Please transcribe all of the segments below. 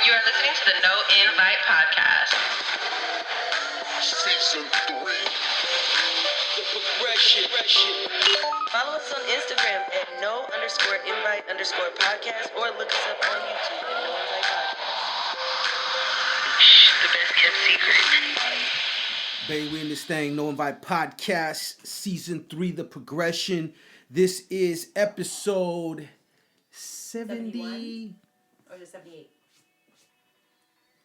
You are listening to the No Invite Podcast. Season 3. The progression. Follow us on Instagram at no_invite_podcast or look us up on YouTube at No Invite Podcast. The best kept secret. Baby, we in this thing, No Invite Podcast, Season 3, The Progression. This is episode 70... Or is it 78?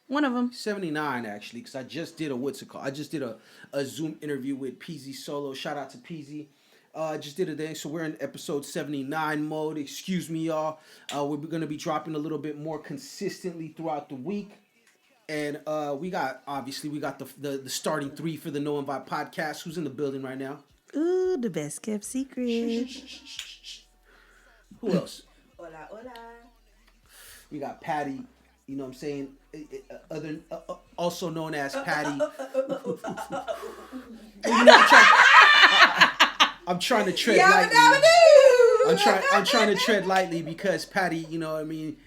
One of them. 79, actually, because I just did I just did a Zoom interview with PZ Solo. Shout out to PZ. Just did a thing, so we're in episode 79 mode. Excuse me, y'all. We're going to be dropping a little bit more consistently throughout the week. And we got the starting three for the No Invite Podcast. Who's in the building right now? Ooh, the best kept secret. Who else? Hola, hola. We got Patty. You know what I'm saying? Also known as Patty. I'm trying to tread lightly. I'm trying to tread lightly because Patty, you know what I mean,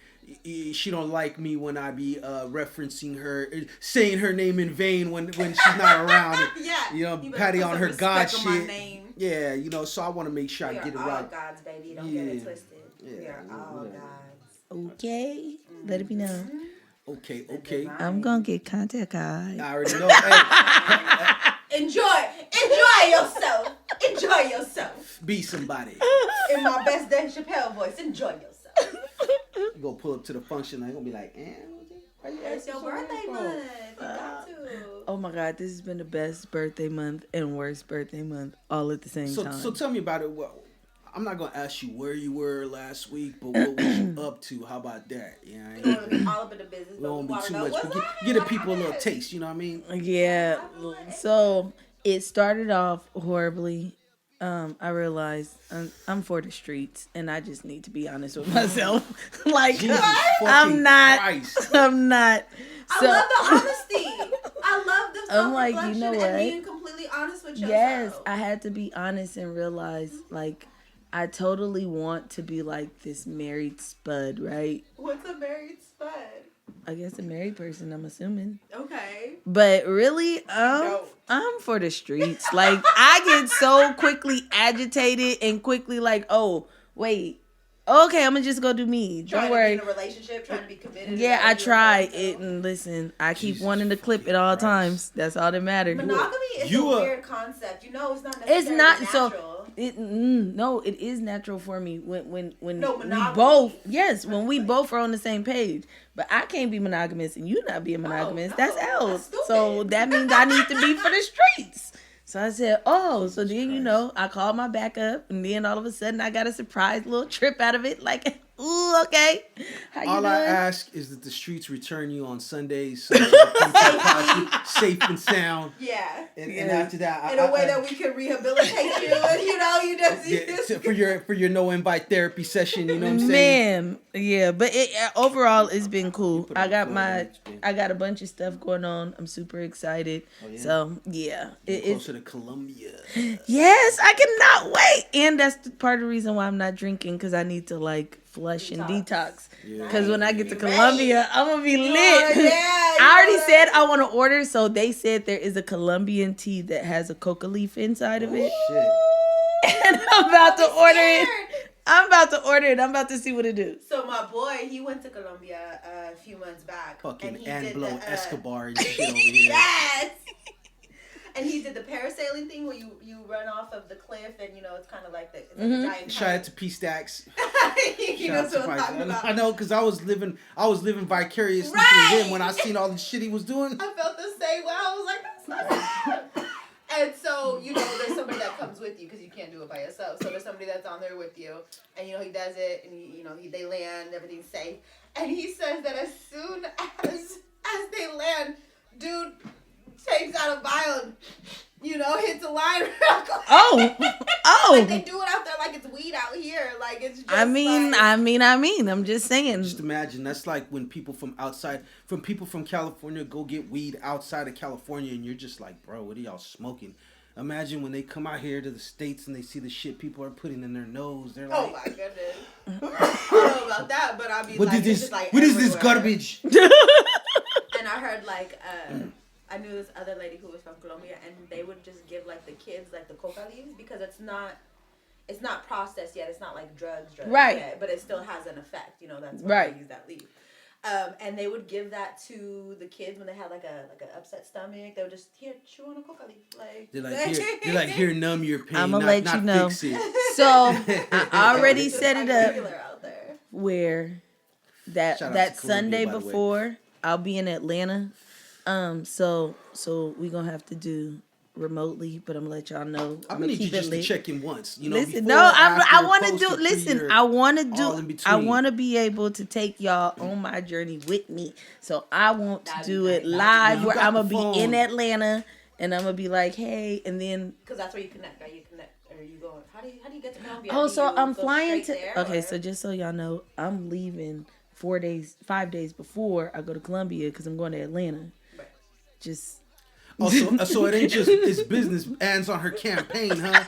she don't like me when I be referencing her, saying her name in vain when she's not around. Yeah. You know, Patty on her God shit. Yeah, you know, so I want to make sure I get it right. We are all gods, baby. Don't get it twisted. Yeah, we are all gods. Okay. Let it be known. Okay. I'm going to get contact card. I already know. Hey. Enjoy yourself. Be somebody. In my best Dave Chappelle voice, enjoy yourself. You go pull up to the function, I'm going to be like, It's your birthday month. You got to. Oh my God, this has been the best birthday month and worst birthday month all at the same time. So tell me about it. Well, I'm not going to ask you where you were last week, but what was you up to? How about that? Yeah, we don't want to be all up in the business, we but won't we be want too to know much. what's But get the people a little taste, you know what I mean? Yeah. So it started off horribly. I realized I'm for the streets, and I just need to be honest with myself. Like, Jesus I'm not. Christ. I'm not. So, I love the honesty. I love the I'm like, self-reflection you know and what? being completely honest with yourself. Yes, I had to be honest and realize, like, I totally want to be like this married spud, right? What's a married spud? I guess a married person, I'm assuming. Okay. But really, I'm for the streets. Like, I get so quickly agitated and quickly like, oh, wait. Okay, I'm going to just go do me. Don't worry. Trying to be in a relationship, trying to be committed. Yeah, I try it. And listen, I keep wanting to clip at all times. That's all that matters. Monogamy is a weird concept. You know, it's not necessarily It's not natural. so. No, it is natural for me when when we both are on the same page. But I can't be monogamous and you not being monogamous. That's else. So that means I need to be for the streets. So I said, so then, you know, I called my backup and then all of a sudden I got a surprise little trip out of it. Like, ooh, okay. How you doing? I ask is that the streets return you on Sundays so safe and sound. Yeah. And after that, in a way that we can rehabilitate you. And, you know, you just for your no invite therapy session. You know what I'm saying? Man, yeah. But overall, it's been cool. I got a bunch of stuff going on. I'm super excited. Oh, yeah? So yeah, closer to Colombia. Yes, I cannot wait. And that's part of the reason why I'm not drinking, because I need to like flush and detox. Because when I get to Colombia, I'm gonna be lit. I already said I want to order, so they said there is a Colombian tea that has a coca leaf inside of it. Shit. And I'm about to order it. I'm about to see what it do. So my boy, he went to Colombia a few months back. Fucking and Pablo Escobar and shit over here. Yes. And he did the parasailing thing where you run off of the cliff and, you know, it's kind of like the giant. Shout out to P Stacks. He knows what I'm talking about. I know, because I was living vicariously through him when I seen all the shit he was doing. I felt the same way. I was like, that's not bad. And so, you know, there's somebody that comes with you because you can't do it by yourself. So there's somebody that's on there with you. And, you know, he does it and, they land, everything's safe. And he says that as soon as they land, dude takes out a vial and, you know, hits a line real quick. Oh. Like they do it out there like it's weed out here. Like it's just I mean, I'm just saying. Just imagine, that's like when people from California go get weed outside of California and you're just like, bro, what are y'all smoking? Imagine when they come out here to the States and they see the shit people are putting in their nose. They're Oh like, my goodness. I don't know about that, but I mean, what like, is this? it's just, like, What is this everywhere. garbage? And I heard like I knew this other lady who was from Colombia, and they would just give like the kids like the coca leaves because it's not processed yet. It's not like drugs Right. yet, but it still has an effect. You know, that's why Right. they use that leaf. And they would give that to the kids when they had like an upset stomach. They would just chew on a coca leaf, like They're like here, numb your pain. I'ma not, let not you know. Fix it. So I already Just, set like, it up regular out there. where that Shout out that to Colombia, Sunday by the way. before I'll be in Atlanta. So we gonna have to do remotely, but I'm gonna let y'all know. I'm gonna need you keep it just to lit. check in once. You know, Listen, before, no, after, I want to post, do. or pre, Listen, or I want to all in do. between. I want to be able to take y'all on my journey with me. So I want to That'd do be it nice. live, You where got I'm the gonna be in phone. Atlanta, and I'm gonna be like, hey, and then. Because that's where you connect, right? You connect, or you going? How do you get to Colombia? Oh, Do so you I'm go flying to. straight there, Okay, or- so just so y'all know, I'm leaving 5 days before I go to Columbia because I'm going to Atlanta. Right. Just. Oh, so it ain't just it's business. Anne's on her campaign, huh?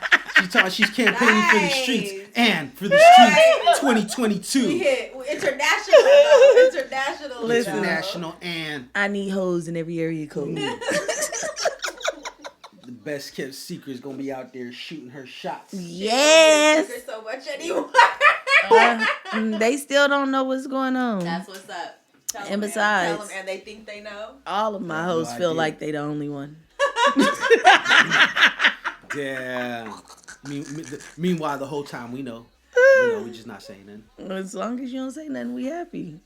She's campaigning for the streets. Nice. Anne for the streets, 2022. We hit international, though. International. Listen. though. International Anne. I need hoes in every area code. The best kept secret is gonna be out there shooting her shots. Yes. There's so much anymore. They still don't know what's going on. That's what's up. Tell And them, besides- tell them, and they think they know. All of my No hoes feel idea. like they the only one. Damn. Meanwhile, the whole time we know. We're just not saying nothing. As long as you don't say nothing, we happy.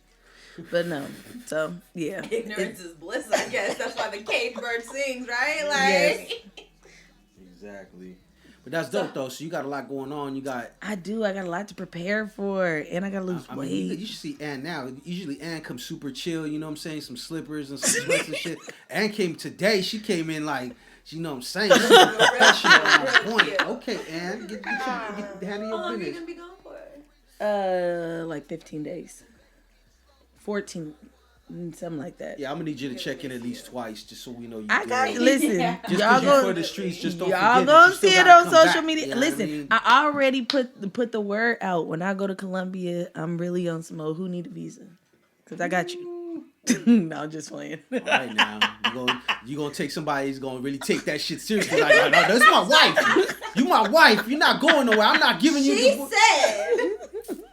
But no. So, yeah. Ignorance is bliss, I guess. That's why the cage bird sings, right? Like, Yes. Exactly. But that's dope though. So you got a lot going on. You got. I do. I got a lot to prepare for. And I got to lose I mean, weight. you should see Ann now. Usually Ann comes super chill. You know what I'm saying? Some slippers and some sweats and shit. Ann came today. She came in like. You know what I'm saying? She's a professional on point. Okay, Ann. Get handle how your long are you business. going to be gone for? Like 15 days. 14. Something like that. Yeah, I'm gonna need you to check in at least twice, just so we know you. I got good. you. Listen, Yeah. Just y'all because you're for go. the streets, just don't Y'all forget that gonna you still see it gotta on come social back, media. you know what I Listen, mean? I already put the word out. When I go to Colombia, I'm really on some who need a visa, cause I got you. No, I'm just playing. All right now, you gonna take somebody who's gonna really take that shit seriously. Like, no, that's my wife. You my wife. You're not going nowhere. I'm not giving you. She said.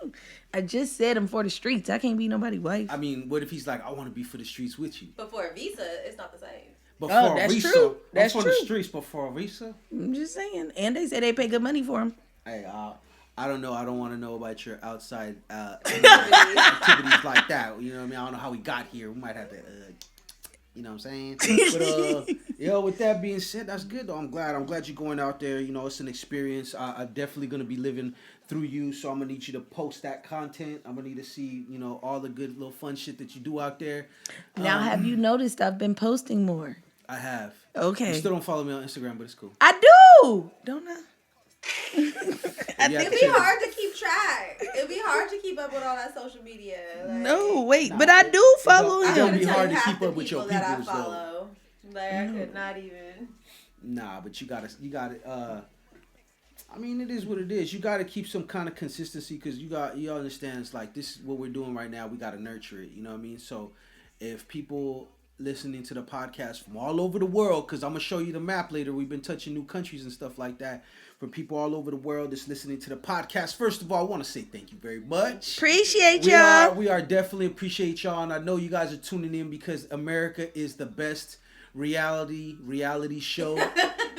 I just said I'm for the streets. I can't be nobody's wife. I mean, what if he's like, I want to be for the streets with you? But for a visa, it's not the same. But Oh, for that's Risa, true. That's I'm for true. the streets, but for Risa, I'm just saying. And they say they pay good money for them. hey, I don't know. I don't want to know about your outside activities like that. You know what I mean? I don't know how we got here. We might have to, you know what I'm saying? But with that being said, that's good though. I'm glad you're going out there. You know, it's an experience. I'm definitely gonna be living through you. So I'm gonna need you to post that content. I'm gonna need to see, all the good little fun shit that you do out there. Now, have you noticed I've been posting more? I have. Okay. You still don't follow me on Instagram, but it's cool. I do, don't I? It'd be hard to keep track. It'd be hard to keep up with all that social media. Like, No, wait, Nah, but I do follow it's I gonna him. be couldn't hard tell you to half keep the up with your people that I peoples, though. follow. Like I could not even. Nah, but you got it. I mean, it is what it is. You got to keep some kind of consistency because you understand it's like this is what we're doing right now. We got to nurture it. You know what I mean? So if people listening to the podcast from all over the world, because I'm gonna show you the map later. We've been touching new countries and stuff like that. From people all over the world that's listening to the podcast. First of all, I want to say thank you very much. Appreciate y'all. We are definitely appreciate y'all, and I know you guys are tuning in because America is the best reality show,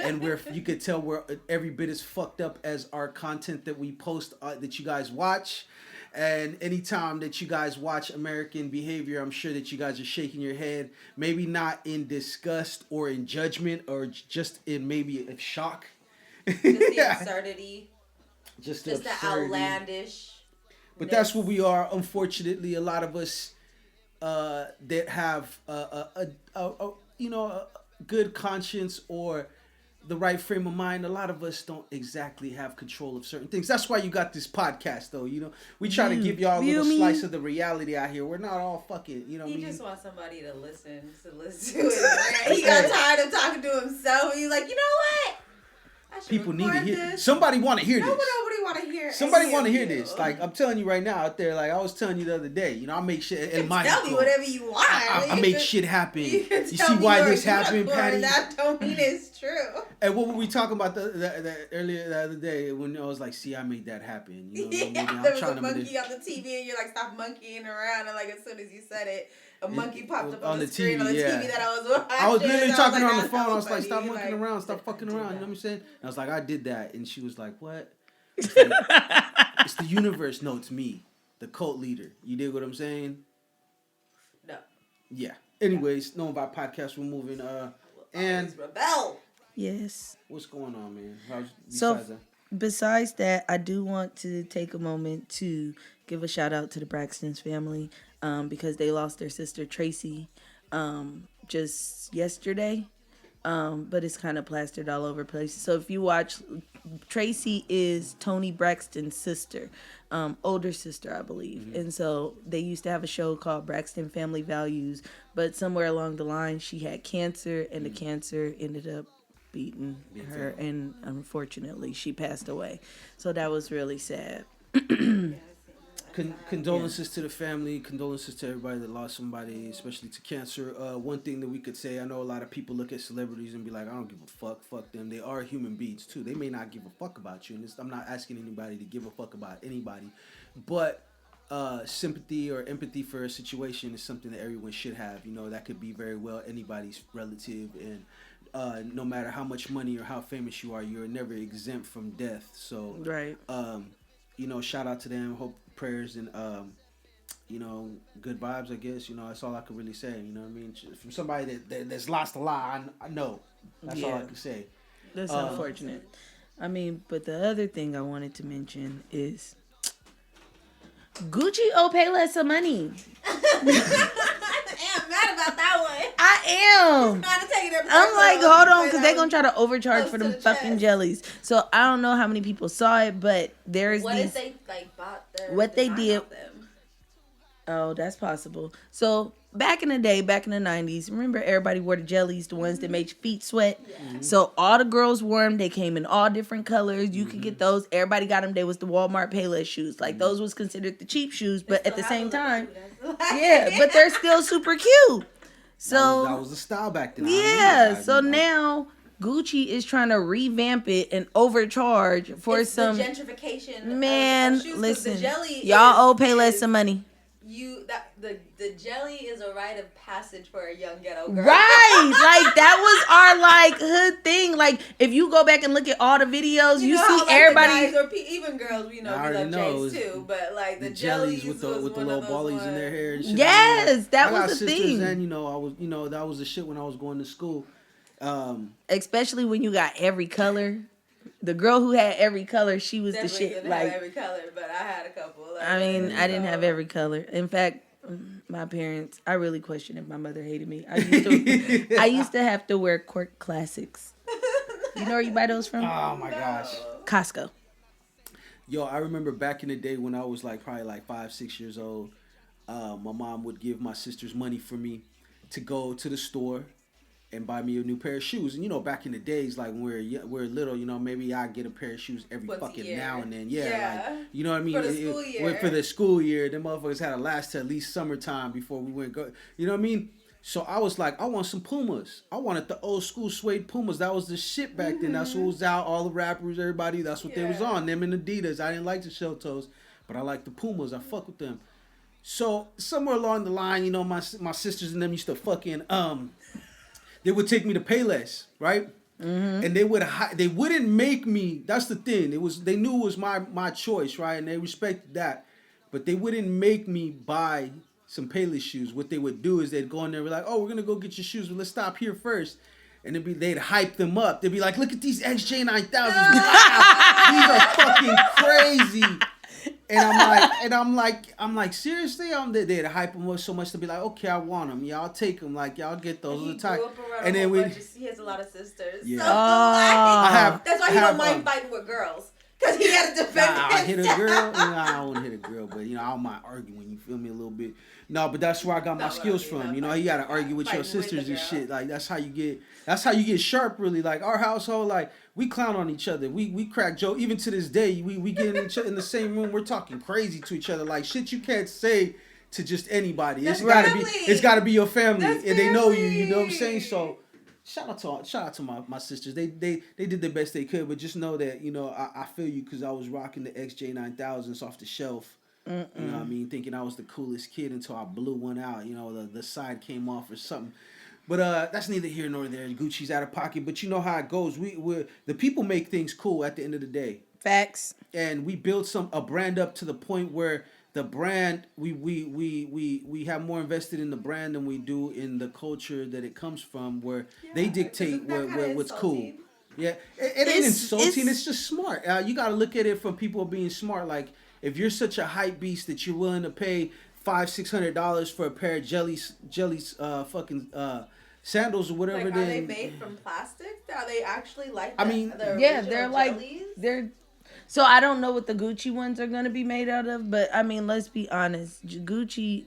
and you could tell we're every bit as fucked up as our content that we post that you guys watch. And anytime that you guys watch American behavior, I'm sure that you guys are shaking your head, maybe not in disgust or in judgment or just in maybe a shock. Just the absurdity. Just the outlandish. But that's what we are. Unfortunately, a lot of us that have a good conscience or the right frame of mind, a lot of us don't exactly have control of certain things. That's why you got this podcast, though. We try to give y'all a little slice of the reality out here. We're not all fucking, He just wants somebody to listen to it. He got tired of talking to himself. And he's like, you know what? People need to hear. Somebody want to hear this. Nobody want to hear. Somebody want to hear this. Like I'm telling you right now, out there. Like I was telling you the other day. I make shit. You can tell me whatever you want. I make shit happen. You see why this happened, Patty? That don't mean it's true. And what were we talking about earlier the other day when I was like, see, I made that happen. You know what I mean? There was a monkey on the TV, and you're like, stop monkeying around, and like as soon as you said it, a monkey popped up on the screen TV, on the TV that I was watching. I was literally talking on the phone. I was like, stop monkeying around, stop fucking around. You know what I'm saying? And I was like, I did that, and she was like, what? It's the universe. No, it's me, the cult leader. You dig what I'm saying? No. Yeah. Anyways, knowing about podcasts, we're moving. And rebel. Yes. What's going on, man? Besides that, I do want to take a moment to give a shout out to the Braxton's family because they lost their sister Tracy just yesterday. But it's kind of plastered all over the place. So if you watch, Tracy is Tony Braxton's sister, older sister, I believe. Mm-hmm. And so they used to have a show called Braxton Family Values, but somewhere along the line she had cancer, and the cancer ended up beating her, and unfortunately she passed away. So that was really sad. Condolences to the family, condolences to everybody that lost somebody, especially to cancer. One thing that we could say, I know a lot of people look at celebrities and be like, I don't give a fuck them. They are human beings too. They may not give a fuck about you, and I'm not asking anybody to give a fuck about anybody, but sympathy or empathy for a situation is something that everyone should have. That could be very well anybody's relative, and no matter how much money or how famous you are, you're never exempt from death. So right. Shout out to them. Hope, prayers, and good vibes, I guess. That's all I can really say. You know what I mean? From somebody that's lost a lot, I know. That's all I can say. That's unfortunate. I mean, but the other thing I wanted to mention is Gucci owe Payless some money. I'm mad about that one. I am. I'm like, hold on, because they're going to try to overcharge for them fucking jellies. So I don't know how many people saw it, but there's what if they bought their what they did. Oh, that's possible. So back in the day, back in the 90s, remember everybody wore the jellies, the ones that made your feet sweat? Yeah. Mm-hmm. So all the girls wore them. They came in all different colors. You could get those. Everybody got them. They was the Walmart Payless shoes. Like those was considered the cheap shoes, but at the same time, yeah, but they're still super cute. So that was the style back then. Yeah. So now Gucci is trying to revamp it and overcharge for some the gentrification. Man, shoes, listen, the y'all owe Payless some money. The jelly is a rite of passage for a young ghetto girl. Right. Like that was our hood thing. Like if you go back and look at all the videos, you see everybody the guys or even girls, we love J's too, but like the jellies with the little ballies in their hair and shit. Yes, that was the thing. And I was that was the shit when I was going to school. Especially when you got every color. The girl who had every color, she was definitely the shit. Didn't have every color, but I had a couple. I mean, I didn't have every color. In fact, my parents, I really question if my mother hated me. I used to have to wear Quirk Classics. You know where you buy those from? Oh my gosh. Costco. Yo, I remember back in the day when I was probably 5-6 years old, my mom would give my sisters money for me to go to the store and buy me a new pair of shoes. And back in the days, like when we're little, maybe I get a pair of shoes every fucking now and then. Yeah. Like, you know what I mean? For the school year. For the school year, them motherfuckers had to last to at least summertime before we went go. You know what I mean? So I was like, I want some Pumas. I wanted the old school suede Pumas. That was the shit back then. That's what was out. All the rappers, everybody, that's what they was on. Them and Adidas. I didn't like the shell toes, but I like the Pumas. I fuck with them. So somewhere along the line, my sisters and them used to fucking they would take me to Payless, right? Mm-hmm. And they wouldn't make me. That's the thing. They knew it was my choice, right? And they respected that, but they wouldn't make me buy some Payless shoes. What they would do is they'd go in there and be like, "Oh, we're gonna go get your shoes, but let's stop here first." And they'd hype them up. They'd be like, "Look at these XJ9000s. Wow, these are fucking crazy." And I'm like, seriously? They'd hype them up so much to be like, okay, I want them. Y'all take them. Like, y'all get those all the time. And then he has a lot of sisters. Yeah. So, that's why he don't mind fighting with girls. Because he had to defend I hit a himself. girl. I don't want to hit a girl, but I don't mind arguing. You feel me a little bit. No, but that's where I got my skills from. You got to argue with your sisters and shit. Like that's how you get sharp. Really, like our household, like we clown on each other. We crack joke. Even to this day, we get in the same room. We're talking crazy to each other. Like shit you can't say to just anybody. It's gotta be your family, and they know you. You know what I'm saying? So. Shout out to my sisters. They did the best they could, but just know that I feel you because I was rocking the XJ9000s off the shelf. You know what I mean? Thinking I was the coolest kid until I blew one out. The side came off or something. But that's neither here nor there. Gucci's out of pocket, but you know how it goes. We the people make things cool at the end of the day. Facts. And we build a brand up to the point where the brand we have more invested in the brand than we do in the culture that it comes from, where they dictate what's cool. Yeah, it ain't insulting. It's just smart. You got to look at it from people being smart. Like if you're such a hype beast that you're willing to pay $500-$600 for a pair of jellies sandals or whatever. Like, are they made from plastic? Are they actually like? They're like jellies? They're. So I don't know what the Gucci ones are gonna be made out of, but I mean, let's be honest. Gucci,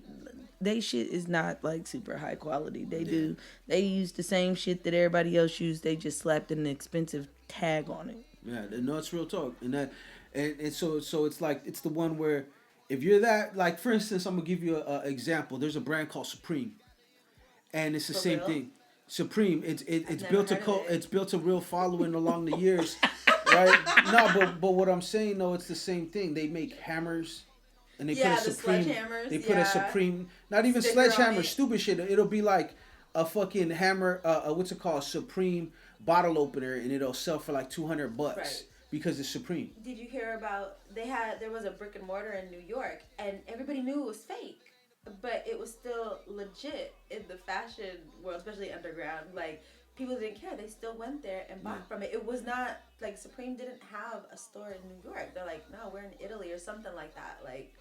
they shit is not like super high quality. They use the same shit that everybody else used. They just slapped an expensive tag on it. Yeah, no, it's real talk, and so it's like it's the one where if you're that, like for instance, I'm gonna give you an example. There's a brand called Supreme, and it's the same thing. Supreme, it's built a real following along the years. Right? No, but what I'm saying though, it's the same thing. They make hammers, and they put a Supreme. They put a Supreme, not even sledgehammer, stupid shit. It'll be like a fucking hammer. What's it called? Supreme bottle opener, and it'll sell for like $200 because it's Supreme. Did you hear about there was a brick and mortar in New York, and everybody knew it was fake, but it was still legit in the fashion world, especially underground. Like. People didn't care. They still went there and bought from it. It was not like Supreme didn't have a store in New York. They're like, no, we're in Italy or something like that. Like,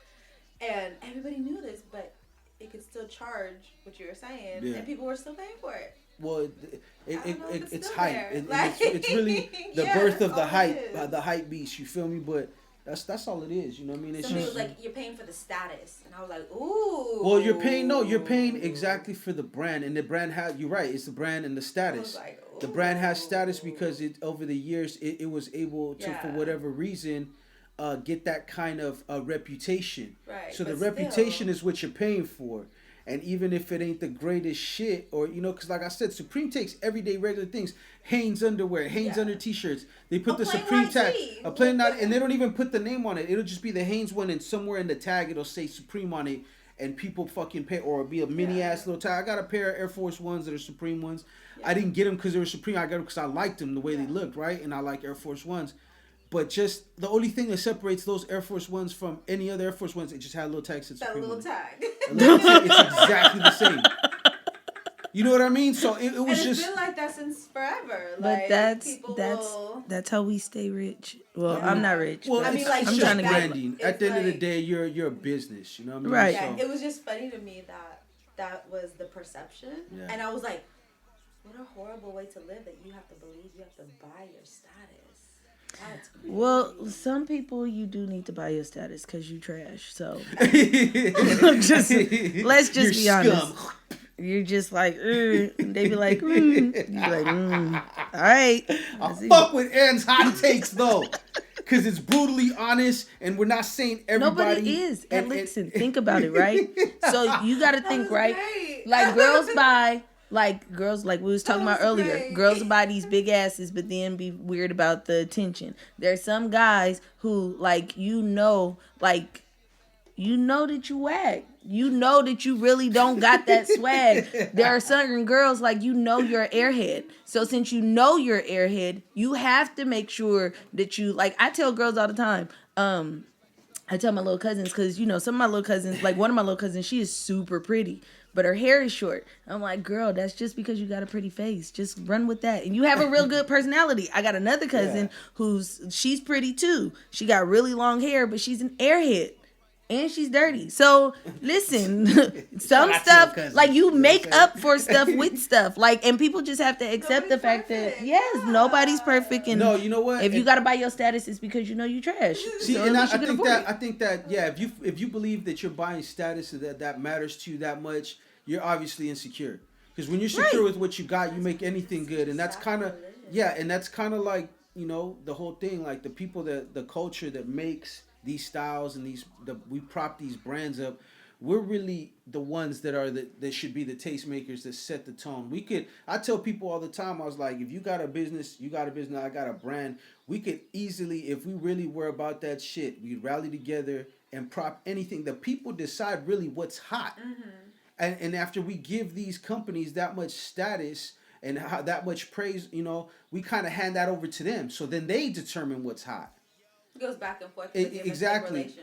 and everybody knew this, but it could still charge what you were saying, and people were still paying for it. Well, it's hype. It's really the birth of the hype, the hype beast. You feel me? But that's all it is. You know what I mean? Somebody was like, you're paying for the status, and I was like, ooh. Well, you're paying exactly for the brand, and the brand you're right. It's the brand and the status. Like, the brand has status because over the years it was able to, for whatever reason, get that kind of reputation. Right. So the reputation is what you're paying for. And even if it ain't the greatest shit, or because like I said, Supreme takes everyday regular things. Hanes underwear, Hanes under t-shirts. They put the Supreme tag, a plain not, and they don't even put the name on it. It'll just be the Hanes one, and somewhere in the tag it'll say Supreme on it, and people fucking pay, or it'll be a mini ass little tag. I got a pair of Air Force Ones that are Supreme ones. I didn't get them because they were Supreme. I got them because I liked them the way they looked, right? And I like Air Force Ones. But just the only thing that separates those Air Force Ones from any other Air Force Ones, it just had a little tag. That little tag. It's exactly the same. You know what I mean? So it was it's been like that since forever. But that's how we stay rich. Well, I'm not rich. Well, I'm trying to branding. At the end of the day, you're a business. You know what I mean? Right. Yeah, it was just funny to me that was the perception, and I was like, what a horrible way to live that you have to believe you have to buy your status. Well, some people you do need to buy your status because you trash. So let's just be honest. You're just like, they be like, you be like, all right. I fuck with Aaron's hot takes though, because it's brutally honest, and we're not saying everybody. No, but it is. And listen, think about it, right? So you got to think, right? Great. Like girls buy. Like girls, like we was talking about earlier, great. Girls buy these big asses, but then be weird about the attention. There's some guys who, like, that you whack. You know that you really don't got that swag. There are certain girls, like, you're an airhead. So since you know you're an airhead, you have to make sure that you, like, I tell girls all the time, I tell my little cousins, because, some of my little cousins, like one of my little cousins, she is super pretty. But her hair is short. I'm like, girl, that's just because you got a pretty face. Just run with that. And you have a real good personality. I got another cousin she's pretty too. She got really long hair, but she's an airhead. and she's dirty. So listen, some Shout out to your stuff cousin. like you You know what make I'm saying? up for stuff with stuff, like, and people just have to accept the fact that nobody's perfect, and No, you know what? if you gotta buy your status, it's because you know you trash. See, So and at least you can afford it. I think that yeah, if you believe that you're buying status that matters to you that much, you're obviously insecure. Because when you're secure with what you got, you make anything good, and that's kind of like, you know, the whole thing, like the people the culture that makes these styles and we prop these brands up. We're really the ones that should be the tastemakers that set the tone. I tell people all the time, I was like, if you got a business, I got a brand. We could easily, if we really were about that shit, we'd rally together and prop anything. The people decide really what's hot. And after we give these companies that much status and that much praise, you know, we kind of hand that over to them. So then they determine what's hot. It goes back and forth. Exactly.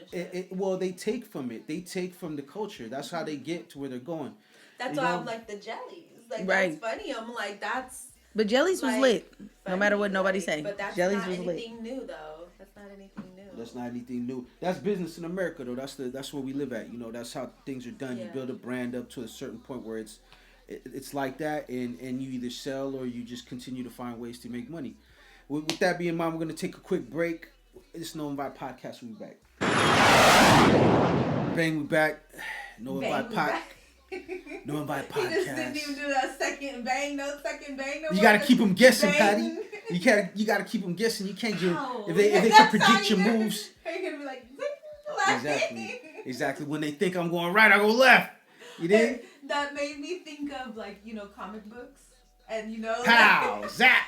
Well, they take from it. They take from the culture. That's how they get to where they're going. That's why I'm like the jellies. Like, right. That's funny. I'm like, that's... But jellies was lit. No matter what nobody say. But that's jellies not was anything lit. new, though. That's not anything new. That's not anything new. That's business in America, though. That's where we live at. You know, that's how things are done. Yeah. You build a brand up to a certain point where it's like that, and you either sell or you just continue to find ways to make money. With that being in mind, we're going to take a quick break. It's No Invite Podcast. We'll be back. Bang, we back. No Invite Podcast. No Invite Podcast. He just didn't even do that second bang. No second bang. No you got to keep them guessing, Patty. You got to keep them guessing. You can't give if they can predict your moves. You're gonna be like, exactly. When they think I'm going right, I go left. You did? That made me think of, like, you know, comic books, and you know, pow, zap,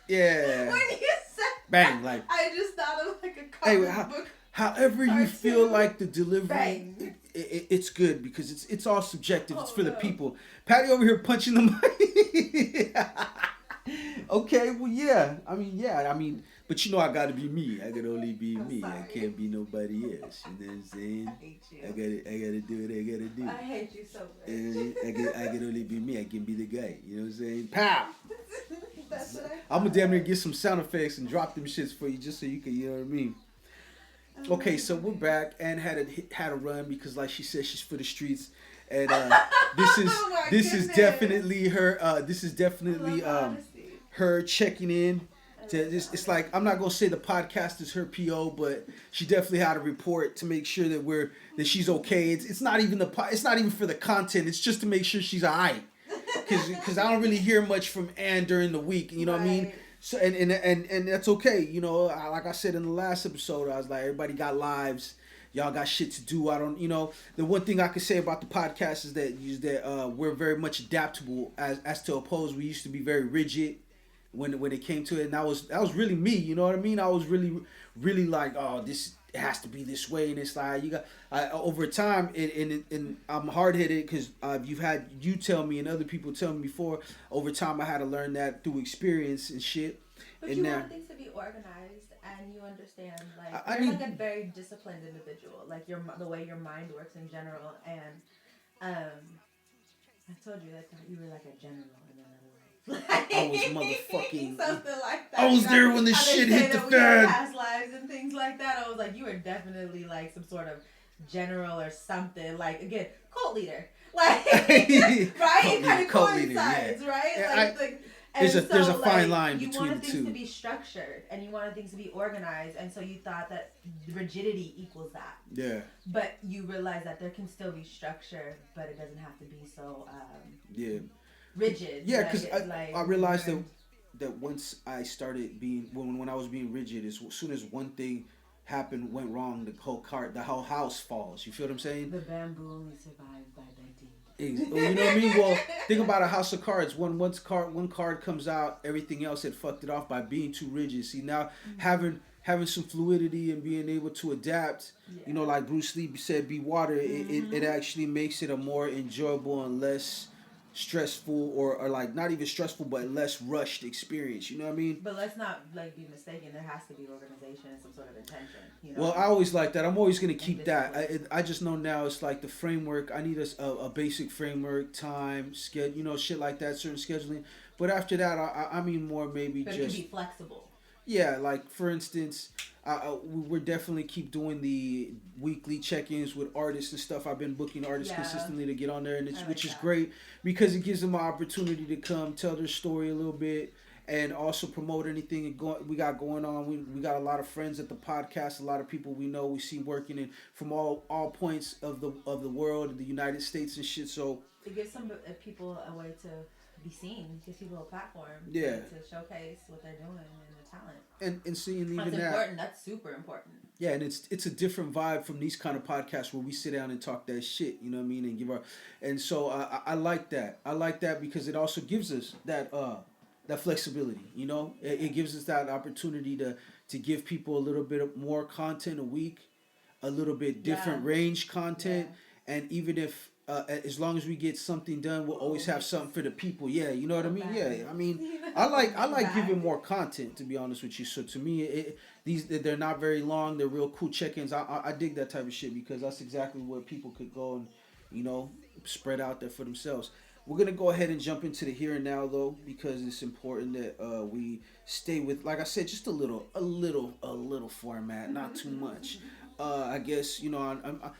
yeah. When you said bang, like I just thought of like a comic book. However you feel like the delivery, it's good because it's all subjective. It's for the people. Patty over here punching the mic. Okay, well, yeah. I mean, but you know I gotta be me. I can only be me. I can't be nobody else. You know what I'm saying? I hate you. I gotta do what I gotta do. I hate you so much. I can only be me. I can be the guy. You know what I'm saying? Pow! That's what I'm gonna damn near get some sound effects and drop them shits for you just so you can, you know what I mean? Okay, so we're back and had a run because, like she said, she's for the streets, and this is definitely her. This is definitely her checking in. It's like, I'm not gonna say the podcast is her PO, but she definitely had a report to make sure that she's okay. It's not even it's not even for the content. It's just to make sure she's alright. Because I don't really hear much from Ann during the week. You know what I mean? So and that's okay. You know, like I said in the last episode, I was like, everybody got lives. Y'all got shit to do. I don't, you know, the one thing I can say about the podcast is that we're very much adaptable as to oppose. We used to be very rigid when it came to it, and that was really me. You know what I mean? I was really like, oh, this it has to be this way, and it's like over time, and I'm hard headed because you've had you tell me and other people tell me before. Over time, I had to learn that through experience and shit. But and you now, want things to be organized, and you understand, like, you're like a very disciplined individual, like the way your mind works in general, and I told you that you were like a general in another way. I was motherfucking. Something like that. I was there when the shit hit the fan. Past lives and things like that. I was like, you are definitely like some sort of general or something. Like, again, cult leader. Like, right? It kind of coincides, right? There's a fine line between the two. You wanted things to be structured, and you wanted things to be organized, and so you thought that rigidity equals that. Yeah. But you realize that there can still be structure, but it doesn't have to be so. Rigid. Yeah, because I realized that once I started being when I was being rigid, as soon as one thing went wrong, the whole house falls. You feel what I'm saying? The bamboo only survived by Benty. You know what I mean? Well, think about a house of cards. One card comes out, everything else had fucked it off by being too rigid. See, now having some fluidity and being able to adapt, you know, like Bruce Lee said, be water. It actually makes it a more enjoyable and less stressful or like not even stressful but less rushed experience, you know what I mean? But let's not like be mistaken, there has to be organization and some sort of intention, you know? Well, I always like that. I'm always going to keep that. I just know now it's like the framework. I need a basic framework, time, schedule, you know, shit like that, certain scheduling. But after that, I mean more maybe but just... it can be flexible. Yeah, like for instance, we're definitely keep doing the weekly check-ins with artists and stuff. I've been booking artists consistently to get on there, and which is great because it gives them an opportunity to come tell their story a little bit and also promote anything we got going on. We got a lot of friends at the podcast, a lot of people we know we see working in from all points of the world, the United States and shit. So it gives some people a way to be seen, gives people a platform to showcase what they're doing and their talent. And seeing even that's important. That's super important. Yeah, and it's a different vibe from these kind of podcasts where we sit down and talk that shit, you know what I mean, and give our, and so I like that. I like that because it also gives us that flexibility, you know. It gives us that opportunity to give people a little bit more content a week, a little bit different range content, and even if as long as we get something done, we'll always have something for the people. Yeah, you know what I mean. Yeah, I mean, I like giving more content, to be honest with you. So to me, they're not very long. They're real cool check-ins. I dig that type of shit because that's exactly where people could go and, you know, spread out there for themselves. We're gonna go ahead and jump into the here and now though, because it's important that we stay with, like I said, just a little format, not too much. I guess, you know,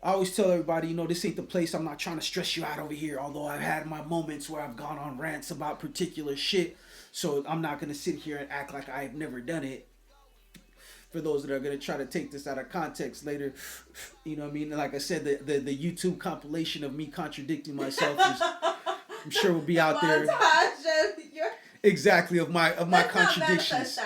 I always tell everybody, you know, this ain't the place. I'm not trying to stress you out over here, although I've had my moments where I've gone on rants about particular shit. So I'm not going to sit here and act like I've never done it. For those that are going to try to take this out of context later, you know what I mean? Like I said, the YouTube compilation of me contradicting myself is, I'm sure will be out there. Exactly, of my contradictions.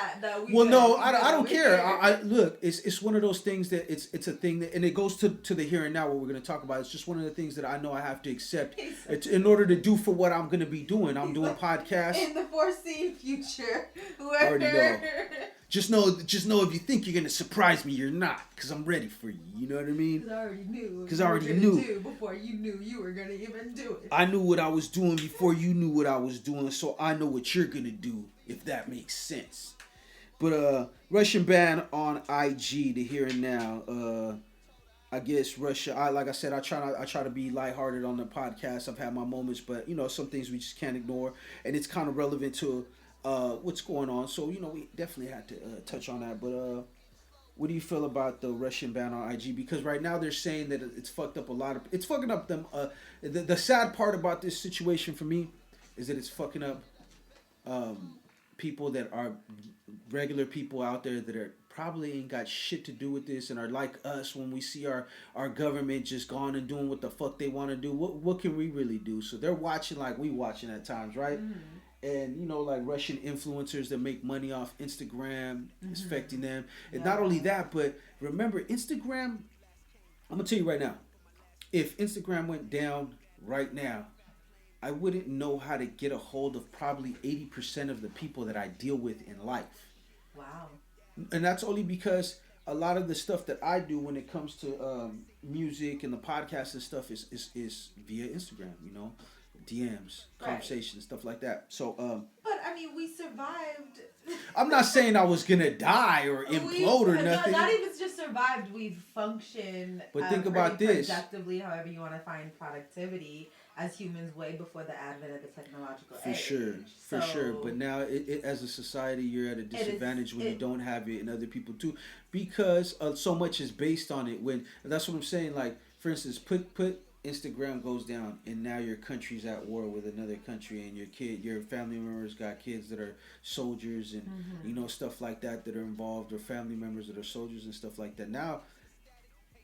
Well, no, I don't care. I look, it's one of those things that it's a thing that, and it goes to the here and now what we're going to talk about. It's just one of the things that I know I have to accept. It's in order to do for what I'm going to be doing. I'm doing podcasts in the foreseen future. I already know. Just know if you think you're going to surprise me, you're not, because I'm ready for you. You know what I mean? Because I already knew. Before you knew you were going to even do it. I knew what I was doing before you knew what I was doing, so I know what you're going to do, if that makes sense. But Russian ban on IG, the here and now. I guess Russia, like I said, I try to be lighthearted on the podcast. I've had my moments, but, you know, some things we just can't ignore, and it's kind of relevant to what's going on. So, you know, we definitely had to touch on that. But what do you feel about the Russian ban on IG? Because right now they're saying that it's fucked up it's fucking up them. The sad part about this situation for me is that it's fucking up people that are regular people out there that are probably ain't got shit to do with this and are like us when we see our government just gone and doing what the fuck they want to do. What can we really do? So they're watching like we watching at times, right? Mm-hmm. And, you know, like Russian influencers that make money off Instagram, is affecting them. And not only that, but remember, Instagram, I'm going to tell you right now, if Instagram went down right now, I wouldn't know how to get a hold of probably 80% of the people that I deal with in life. Wow. And that's only because a lot of the stuff that I do when it comes to music and the podcast and stuff is via Instagram, you know. DMs, conversations, stuff like that. So, but I mean, we survived. I'm not saying I was gonna die or implode or nothing. Not even just survived. We've functioned. But think about this. Productively, however you want to find productivity as humans, way before the advent of the technological age. For sure. But now, it as a society, you're at a disadvantage when you don't have it, and other people too, because so much is based on it. When that's what I'm saying. Like, for instance, put Instagram goes down and now your country's at war with another country and your family members got kids that are soldiers and you know, stuff like that are involved, or family members that are soldiers and stuff like that. Now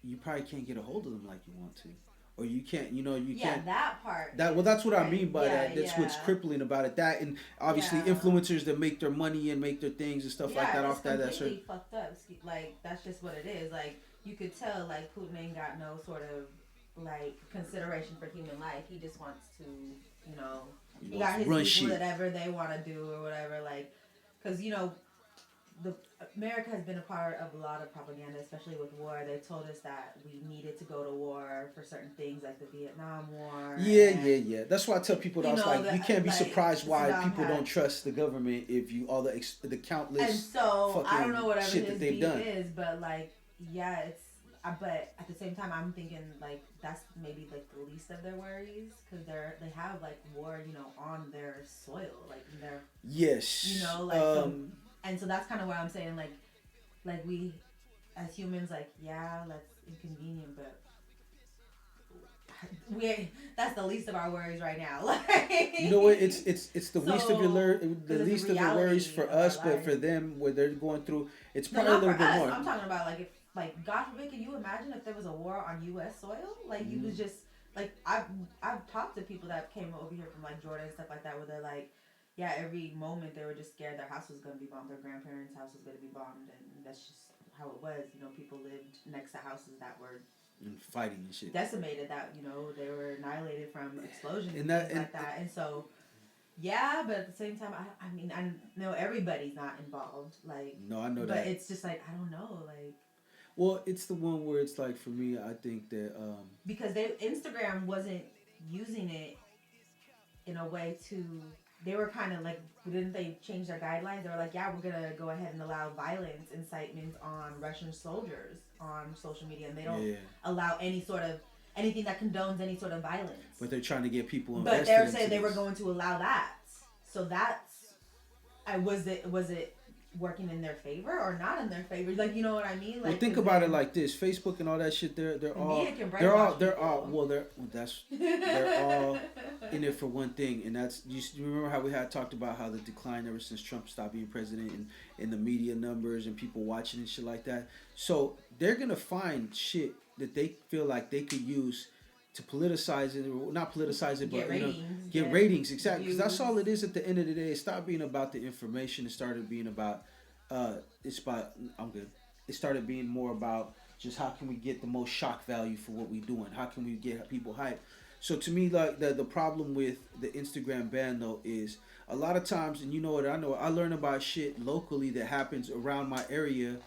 you probably can't get a hold of them like you want to, or you can't, you know, you can't. That part. That's what I mean by that. That's what's crippling about it. That, and obviously influencers that make their money and make their things and stuff like that off that. That's completely fucked up. Like, that's just what it is. Like, you could tell, like, Putin ain't got no sort of like consideration for human life. He just wants to, you know, he got his people whatever they want to do or whatever. Like, because, you know, America has been a part of a lot of propaganda, especially with war. They told us that we needed to go to war for certain things, like the Vietnam War. Yeah. That's why I tell people that I was like, you can't be surprised why people don't trust the government if you all the countless. And so I don't know whatever shit his that they've done is, but like, yeah, it's. But at the same time, I'm thinking like that's maybe like the least of their worries, because they have like war, you know, on their soil, like in their you know, like And so that's kind of where I'm saying, like we, as humans, like, yeah, that's inconvenient, but that's the least of our worries right now. Like, you know what? It's the least of your worries for us, but for them, where they're going through, it's probably a little bit more. I'm talking about like if, like, God forbid, can you imagine if there was a war on U.S. soil? Like, you was just like, I've talked to people that came over here from like Jordan and stuff like that, where they're like, yeah, every moment they were just scared their house was gonna be bombed, their grandparents' house was gonna be bombed, and that's just how it was. You know, people lived next to houses that were and fighting and shit, decimated, that, you know, they were annihilated from explosions and things like that. And so, yeah, but at the same time, I mean, I know everybody's not involved. Like, no, I know but that. But it's just like, I don't know, like. Well, it's the one where it's like, for me, I think that because Instagram wasn't using it in a way to. They were kind of like, didn't they change their guidelines? They were like, yeah, we're going to go ahead and allow violence, incitement on Russian soldiers on social media. And they don't allow anything that condones any sort of violence. But they're trying to get people invested. But they're saying they were going to allow that. So that's, was it working in their favor or not in their favor? Like, you know what I mean? Like, well, think about it like this: Facebook and all that shit. They're all in it for one thing, and that's you remember how we had talked about how the decline ever since Trump stopped being president, and the media numbers and people watching and shit like that. So they're gonna find shit that they feel like they could use to politicize it, or not politicize it, but get ratings, exactly. Because that's all it is at the end of the day. It stopped being about the information. It started being about, It started being more about just how can we get the most shock value for what we're doing? How can we get people hyped? So to me, like the problem with the Instagram ban though is a lot of times, and you know what I know, I learn about shit locally that happens around my area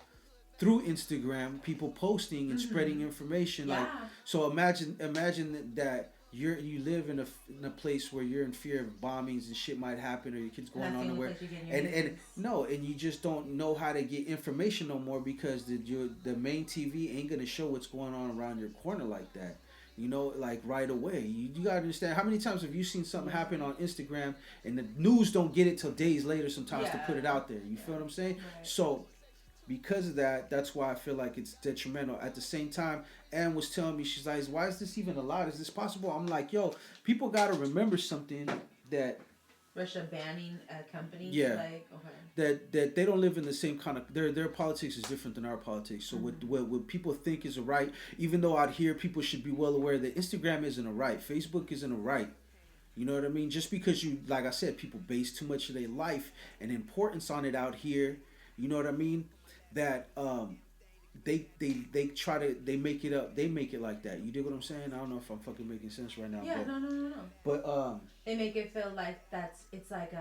through Instagram, people posting and spreading information. Yeah. Like, so imagine that you live in a place where you're in fear of bombings and shit might happen, or your kids going on nowhere, and you just don't know how to get information no more because the main TV ain't gonna show what's going on around your corner like that. You know, like right away. You gotta understand, how many times have you seen something happen on Instagram and the news don't get it till days later sometimes to put it out there? You feel what I'm saying? Right. So because of that, that's why I feel like it's detrimental. At the same time, Ann was telling me, she's like, why is this even allowed? Is this possible? I'm like, yo, people gotta remember something, that Russia banning a company. Yeah. Like, okay. That they don't live in the same kind of, their politics is different than our politics. So what people think is a right, even though out here people should be well aware that Instagram isn't a right, Facebook isn't a right. You know what I mean? Just because you, like I said, people base too much of their life and importance on it out here. You know what I mean? That they make it up. They make it like that. You dig what I'm saying? I don't know if I'm fucking making sense right now. Yeah, but, no. But they make it feel like it's like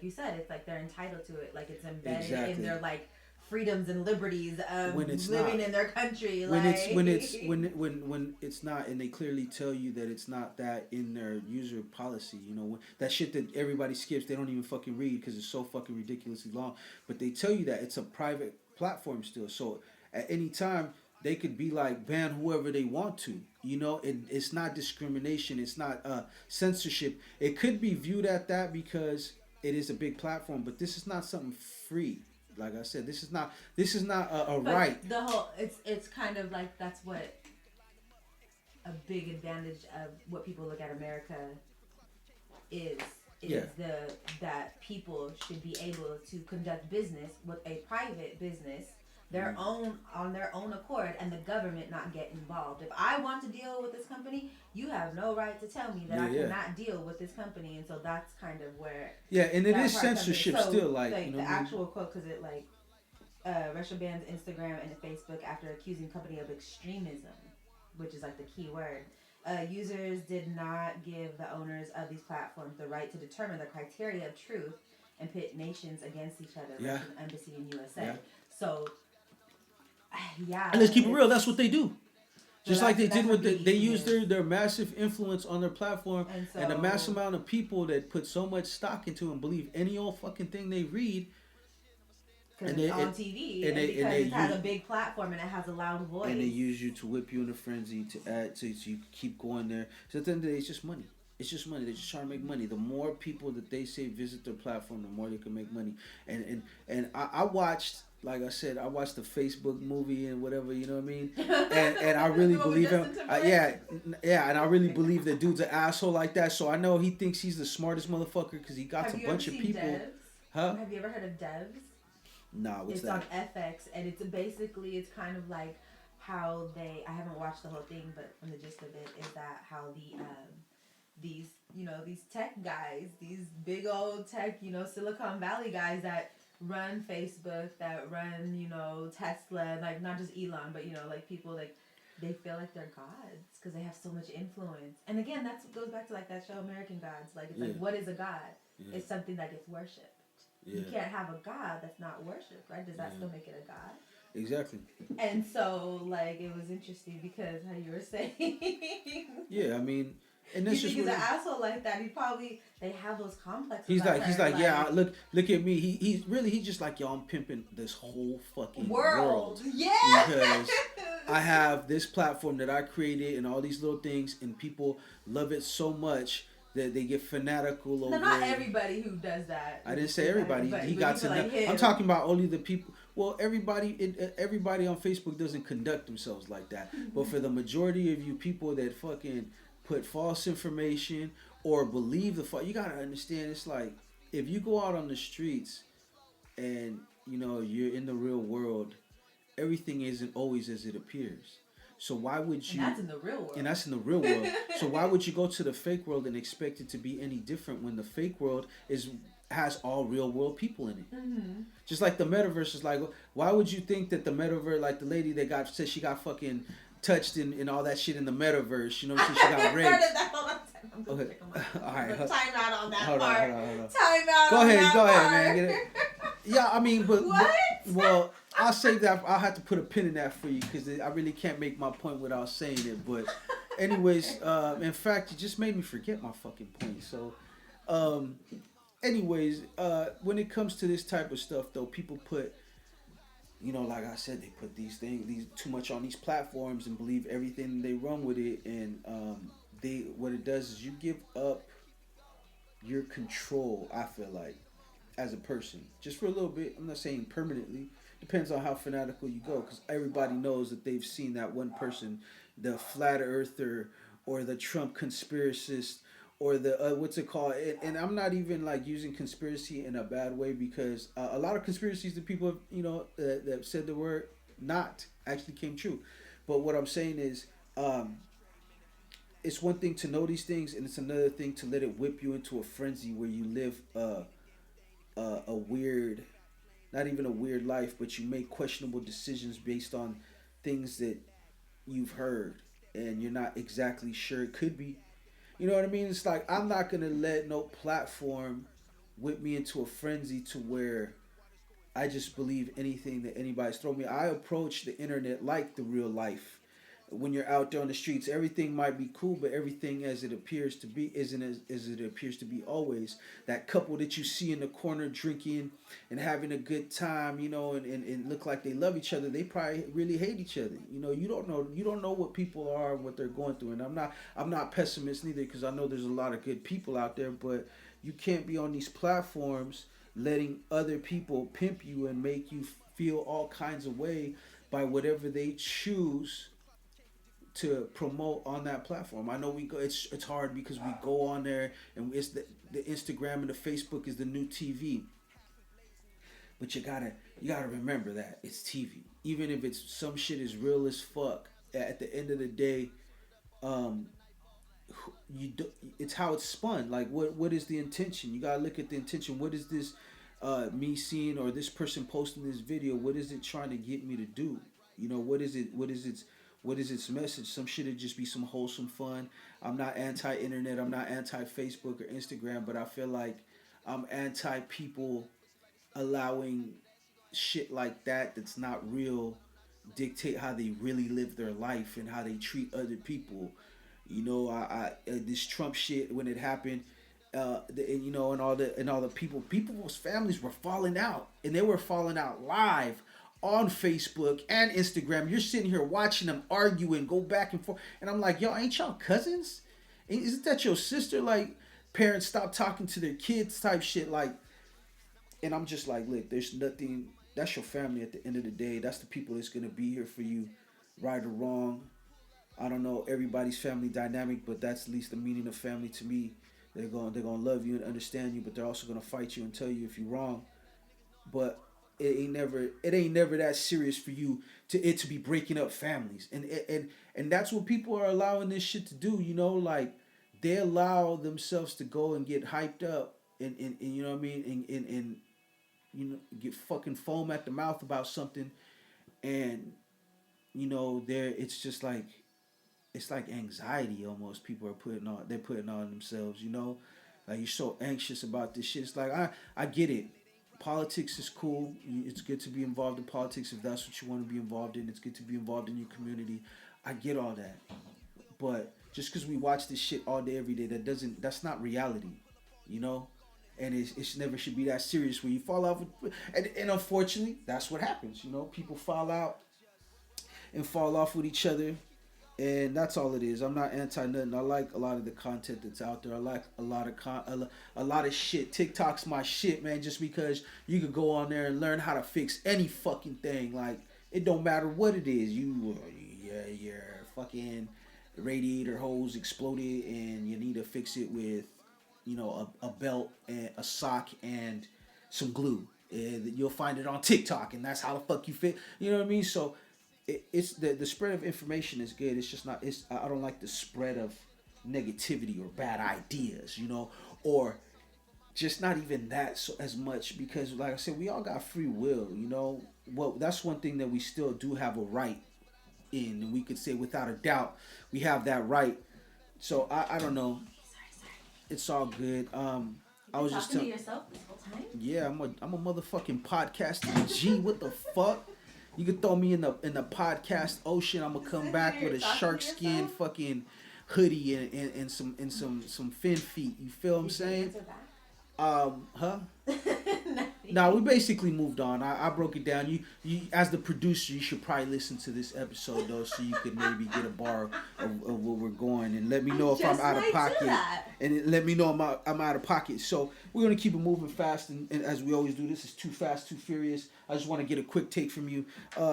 you said, it's like they're entitled to it, like it's embedded in their like freedoms and liberties of living in their country. When it's not, and they clearly tell you that it's not that in their user policy. You know, that shit that everybody skips, they don't even fucking read because it's so fucking ridiculously long. But they tell you that it's a private platform still, so at any time they could be like ban whoever they want to. You know, it's not discrimination, it's not censorship. It could be viewed at that because it is a big platform, but this is not something free. Like I said, this is not a right. The whole it's kind of like, that's what a big advantage of what people look at America is that people should be able to conduct business with a private business on their own accord, and the government not get involved. If I want to deal with this company, you have no right to tell me that I cannot deal with this company. And so that's kind of where and it is censorship still, like you know, the actual quote, because it like Russia bans Instagram and Facebook after accusing company of extremism, which is like the key word. Users did not give the owners of these platforms the right to determine the criteria of truth and pit nations against each other, like an embassy in USA. Yeah. So, and let's keep it real, that's what they do. Just like they did with they used their massive influence on their platform, and the mass amount of people that put so much stock into and believe any old fucking thing they read. Because it's on TV, and it has a big platform and it has a loud voice. And they use you to whip you in a frenzy to add, so you keep going there. So at the end of the day, it's just money. It's just money. They're just trying to make money. The more people that they say visit their platform, the more they can make money. And I watched, like I said, I watched the Facebook movie and whatever, you know what I mean? And I really believe him. Yeah, and I really believe that dude's an asshole like that. So I know he thinks he's the smartest motherfucker because he got a bunch of people. Devs? Huh? Have you ever heard of Devs? Nah, what's it's that? It's on FX, and it's basically, it's kind of like how I haven't watched the whole thing, but from the gist of it is that how these tech guys, these big old tech, Silicon Valley guys that run Facebook, that run, Tesla, like not just Elon, but, like people like, they feel like they're gods because they have so much influence. And again, that's what goes back to like that show American Gods. Like, it's like, what is a god? Yeah. It's something that gets worshipped. Yeah. You can't have a god that's not worshipped, right? Does that still make it a god? Exactly. And so, like, it was interesting because how you were saying. Yeah, I mean, and that's you just think he's an asshole like that. They have those complexes. He's like, yeah, look at me. He's just like, yo, I'm pimping this whole fucking world. Yeah. Because I have this platform that I created and all these little things, and people love it so much that they get fanatical over. Not everybody who does that. I didn't say everybody. He got to know. I'm talking about only the people. Well, everybody on Facebook doesn't conduct themselves like that. But for the majority of you people that fucking put false information or believe you gotta understand. It's like if you go out on the streets and you're in the real world, everything isn't always as it appears. So why would you? And that's in the real world. And that's in the real world. So why would you go to the fake world and expect it to be any different when the fake world has all real world people in it? Mm-hmm. Just like the metaverse is like, why would you think that the metaverse, like the lady that said she got fucking touched and all that shit in the metaverse, she got raped. Okay. All right. Time out on that part. Hold on. Time out. Go ahead, man. Get it. Yeah, I mean, but what? Well, I'll save that. I'll have to put a pin in that for you because I really can't make my point without saying it. But, anyways, in fact, you just made me forget my fucking point. So, anyways, when it comes to this type of stuff, though, people put, like I said, they put these too much on these platforms and believe everything they run with it, and what it does is you give up your control. I feel like, as a person, just for a little bit. I'm not saying permanently. Depends on how fanatical you go, because everybody knows that they've seen that one person, the flat earther or the Trump conspiracist or the what's it called? And I'm not even like using conspiracy in a bad way, because a lot of conspiracies that people that said the word not actually came true. But what I'm saying is, it's one thing to know these things, and it's another thing to let it whip you into a frenzy where you live a weird, not even a weird life, but you make questionable decisions based on things that you've heard and you're not exactly sure it could be. You know what I mean? It's like, I'm not going to let no platform whip me into a frenzy to where I just believe anything that anybody's throwing me. I approach the internet like the real life. When you're out there on the streets, everything might be cool, but everything as it appears to be isn't as it appears to be always. That couple that you see in the corner drinking and having a good time, and look like they love each other, they probably really hate each other. You don't know what people are and what they're going through. And I'm not pessimist neither, because I know there's a lot of good people out there, but you can't be on these platforms letting other people pimp you and make you feel all kinds of way by whatever they choose to promote on that platform. I know we go. It's hard because we go on there and it's the Instagram and the Facebook is the new TV. But you gotta remember that it's TV. Even if it's some shit is real as fuck. At the end of the day, it's how it's spun. Like what is the intention? You gotta look at the intention. What is this? Me seeing or this person posting this video? What is it trying to get me to do? What is it? What is its message? Some shit would just be some wholesome fun. I'm not anti-internet. I'm not anti-Facebook or Instagram, but I feel like I'm anti-people allowing shit like that's not real dictate how they really live their life and how they treat other people. This Trump shit, when it happened, and all the people's families were falling out, and they were falling out live on Facebook and Instagram. You're sitting here watching them argue and go back and forth. And I'm like, yo, ain't y'all cousins? Isn't that your sister? Like, parents stop talking to their kids type shit. Like, and I'm just like, look, there's nothing. That's your family at the end of the day. That's the people that's gonna be here for you, right or wrong. I don't know everybody's family dynamic, but that's at least the meaning of family to me. They're gonna love you and understand you, but they're also gonna fight you and tell you if you're wrong. But it ain't never that serious for you to be breaking up families, and that's what people are allowing this shit to do. You know, like they allow themselves to go and get hyped up and you know what I mean, and you know, get fucking foam at the mouth about something, and you know, there it's just like it's like anxiety almost people are putting on themselves, you know? Like you're so anxious about this shit. It's like I get it. Politics is cool. It's good to be involved in politics if that's what you want to be involved in. It's good to be involved in your community. I get all that. But just because we watch this shit all day, every day, that's not reality, you know? And it's never should be that serious where you fall out with, and unfortunately, that's what happens, you know? People fall out and fall off with each other. And that's all it is. I'm not anti nothing. I like a lot of the content that's out there. I like a lot of shit. TikTok's my shit, man. Just because you could go on there and learn how to fix any fucking thing. Like it don't matter what it is. Your fucking radiator hose exploded, and you need to fix it with, you know, a belt and a sock and some glue. You'll find it on TikTok, and that's how the fuck you fit. You know what I mean? So. It's the spread of information is good. It's just not. I don't like the spread of negativity or bad ideas, you know, or just not even that so as much because, like I said, we all got free will, you know. Well, that's one thing that we still do have a right in, and we could say without a doubt we have that right. So I don't know. It's all good. I was just talking to yourself this whole time. Yeah, I'm a motherfucking podcasting G. What the fuck? You could throw me in the podcast ocean. I'm gonna come back with a shark skin fucking hoodie and some fin feet. You feel what I'm saying? Huh? Nah, we basically moved on. I broke it down. You as the producer, you should probably listen to this episode though, so you could maybe get a bar of where we're going, and let me know if I'm out of pocket. And let me know I'm out of pocket. So we're gonna keep it moving fast, and as we always do. This is Too Fast, Too Furious. I just want to get a quick take from you.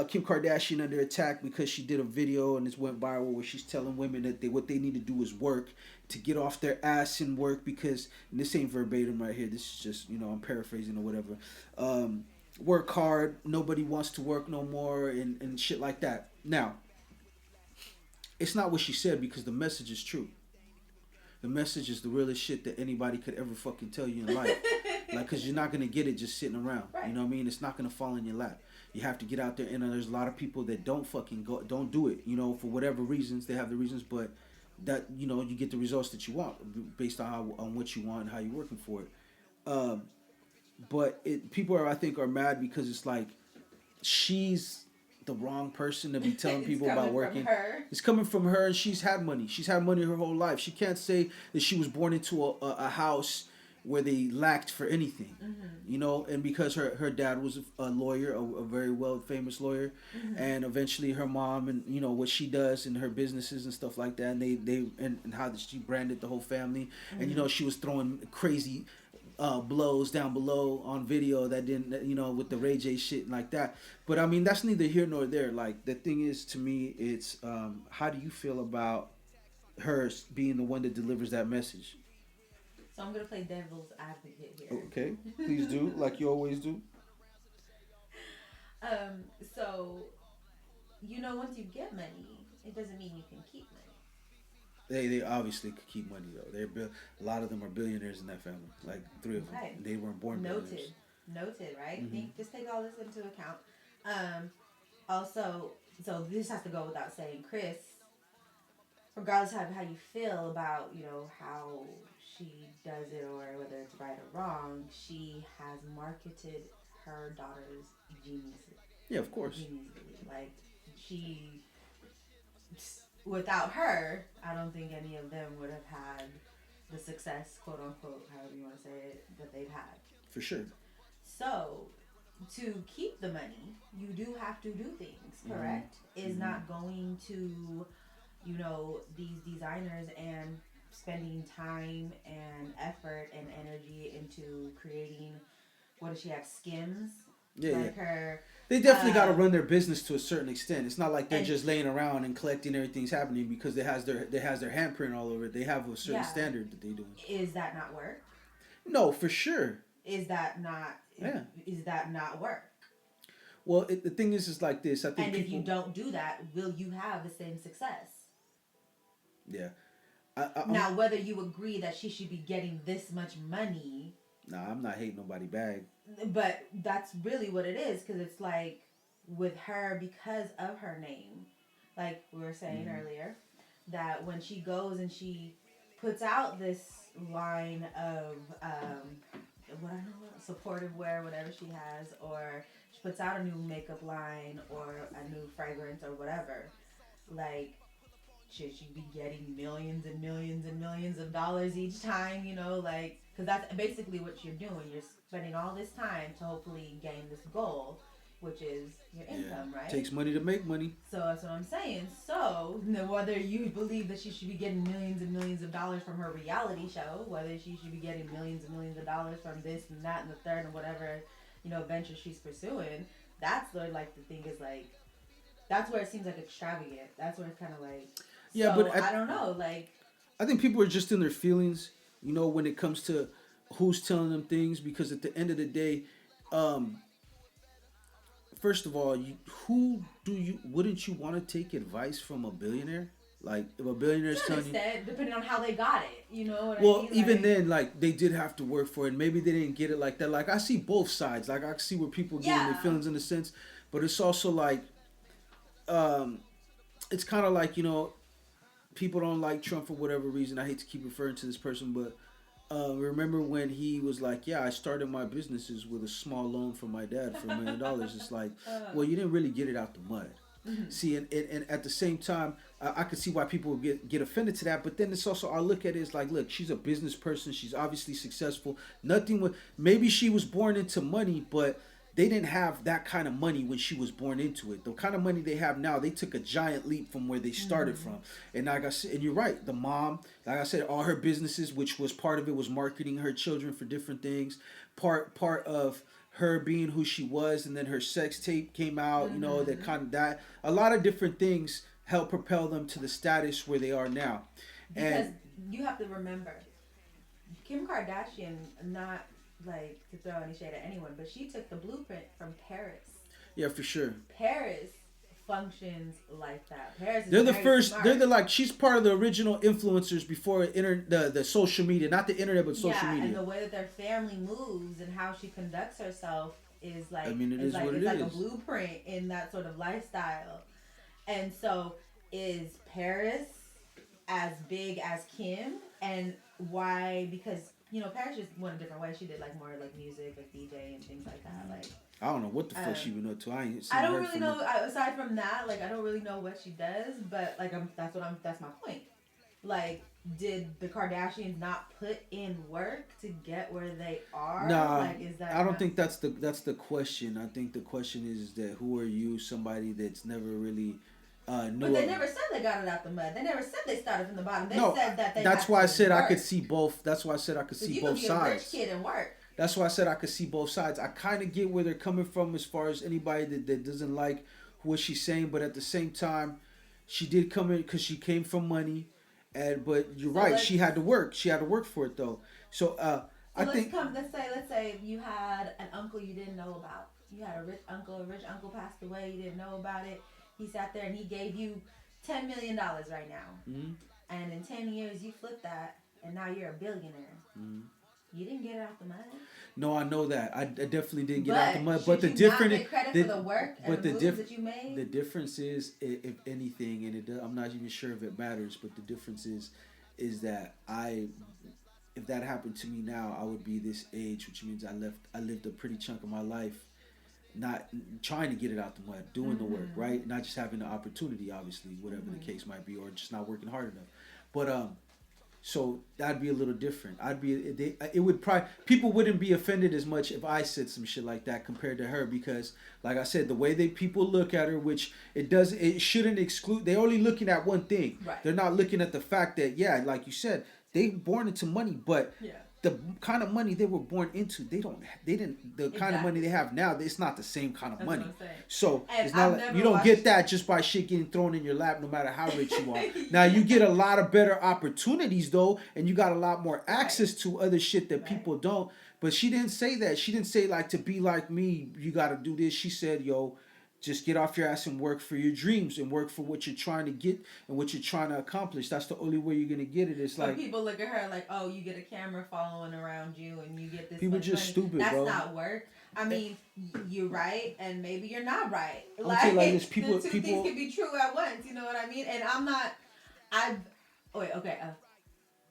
Kim Kardashian under attack because she did a video and this went viral where she's telling women that what they need to do is work to get off their ass and work because, and this ain't verbatim right here. This is just, you know, I'm paraphrasing or whatever. Work hard. Nobody wants to work no more and shit like that. Now, it's not what she said because the message is true. The message is the realest shit that anybody could ever fucking tell you in life. Like, because you're not going to get it just sitting around. Right. You know what I mean? It's not going to fall in your lap. You have to get out there. And there's a lot of people that don't do it. You know, for whatever reasons. They have the reasons. But that, you know, you get the results that you want based on what you want and how you're working for it. But people I think are mad because it's like she's the wrong person to be telling people about working. It's coming from her, and she's had money. She's had money her whole life. She can't say that she was born into a house where they lacked for anything, you know, and because her dad was a lawyer, a very famous lawyer, and eventually her mom and, you know, what she does and her businesses and stuff like that, and and how she branded the whole family, and, you know, she was throwing crazy blows down below on video that didn't, you know, with the Ray J shit and like that. But I mean, that's neither here nor there. Like, the thing is, to me, it's how do you feel about her being the one that delivers that message? So I'm gonna play devil's advocate here. Okay, please do, like you always do. So, you know, once you get money, it doesn't mean you can keep money. They obviously could keep money though. A lot of them are billionaires in that family. Like 3 of them. Right. They weren't born billionaires. Noted, right? Just take all this into account. Also, so this has to go without saying, Chris, regardless of how you feel about, you know, how she does it or whether it's right or wrong, she has marketed her daughters geniusly. Yeah, of course. Geniusly. Like, without her, I don't think any of them would have had the success, quote unquote, however you want to say it, that they've had. For sure. So, to keep the money, you do have to do things, correct? Is not going to, you know, these designers and spending time and effort and energy into creating, what does she have, Skims? Yeah, like her. They definitely got to run their business to a certain extent. It's not like they're just laying around and collecting everything's happening because they has their handprint all over it. They have a certain standard that they do. Is that not work? No, for sure. Is that not? Yeah. Is that not work? Well, the thing is like this. I think. And if you don't do that, will you have the same success? Yeah. Now, whether you agree that she should be getting this much money. Nah, I'm not hating nobody bag. But that's really what it is, because it's like with her, because of her name, like we were saying earlier, that when she goes and she puts out this line of supportive wear, whatever she has, or she puts out a new makeup line or a new fragrance or whatever, like, should she be getting millions and millions and millions of dollars each time, you know, like, because that's basically what you're doing. You're spending all this time to hopefully gain this goal, which is your income, right? Takes money to make money. So that's what I'm saying. So whether you believe that she should be getting millions and millions of dollars from her reality show, whether she should be getting millions and millions of dollars from this and that and the third and whatever, you know, venture she's pursuing, that's the thing is like, that's where it seems like extravagant. That's where it's kind of like, yeah, so, but I don't know, like, I think people are just in their feelings, you know, when it comes to who's telling them things, because at the end of the day, first of all, wouldn't you want to take advice from a billionaire? Like, if a billionaire's telling you, depending on how they got it, you know what I well, mean? even like, then, like, they did have to work for it. Maybe they didn't get it like that. Like, I see both sides. Like, I see where people get their feelings in a sense, but it's also like, it's kind of like, you know, people don't like Trump for whatever reason. I hate to keep referring to this person, but remember when he was like, yeah, I started my businesses with a small loan from my dad for $1 million. It's like, well, you didn't really get it out the mud. Mm-hmm. See, and at the same time, I could see why people would get offended to that. But then it's also, I look at it as like, look, she's a business person. She's obviously successful. Maybe she was born into money, but they didn't have that kind of money when she was born into it. The kind of money they have now, they took a giant leap from where they started from. And like I said, and you're right, the mom, like I said, all her businesses, which was part of it, was marketing her children for different things. Part of her being who she was, and then her sex tape came out, you know, that a lot of different things helped propel them to the status where they are now. Because you have to remember, Kim Kardashian, not like to throw any shade at anyone, but she took the blueprint from Paris. Yeah, for sure. Paris functions like that. Paris is they're the first. Smart. They're the like. She's part of the original influencers before the social media, not the internet, but social media. And the way that their family moves and how she conducts herself is like. I mean, it's like a blueprint in that sort of lifestyle. And so, is Paris as big as Kim? And why? Because, you know, Paris just went a different way. She did like more like music, like DJ and things like that. Like, I don't know what the fuck she been up to. I don't really know. Aside from that, like, I don't really know what she does. But like, that's my point. Like, did the Kardashians not put in work to get where they are? Nah, like, is that? I don't think that's the question. I think the question is that who are you? Somebody that's never really. But they never said they got it out the mud. They never said they started from the bottom. They said that they. That's why I said work. I could see both. That's why I said I could see both sides. You could be a rich kid and work. That's why I said I could see both sides. I kind of get where they're coming from as far as anybody that doesn't like what she's saying, but at the same time, she did come in because she came from money, but you're right. She had to work. She had to work for it though. So let's say you had an uncle you didn't know about. You had a rich uncle passed away. You didn't know about it. He sat there and he gave you $10 million right now. Mm-hmm. And in 10 years, you flipped that, and now you're a billionaire. Mm-hmm. You didn't get it out the mud. No, I know that. I definitely didn't get out the mud. But the difference, not get credit for the work and the moves that you made. The difference is, if anything, and I'm not even sure if it matters, but the difference is that if that happened to me now, I would be this age, which means I lived a pretty chunk of my life not trying to get it out the mud, doing the work, right? Not just having the opportunity, obviously, whatever the case might be, or just not working hard enough. But so that'd be a little different. People wouldn't be offended as much if I said some shit like that compared to her, because, like I said, the way people look at her, which it shouldn't exclude. They're only looking at one thing. Right. They're not looking at the fact that, yeah, like you said, They born into money, but Yeah. the kind of money they were born into, they didn't the kind of money they have now, it's not the same kind of That's money. what I'm saying. So And it's not I've like, never you don't watched- get that just by shit getting thrown in your lap, no matter how rich you are. Now you get a lot of better opportunities though, and you got a lot more access to other shit that people don't. But she didn't say that. She didn't say like, to be like me, you got to do this. She said, yo, just get off your ass and work for your dreams and work for what you're trying to get and what you're trying to accomplish. That's the only way you're gonna get it. It's like people look at her like, oh, you get a camera following around you and you get this. People much just money. stupid, That's bro. not work. I mean, you're right, and maybe you're not right. I'm like this, people, the two things can be true at once. You know what I mean? And I'm not.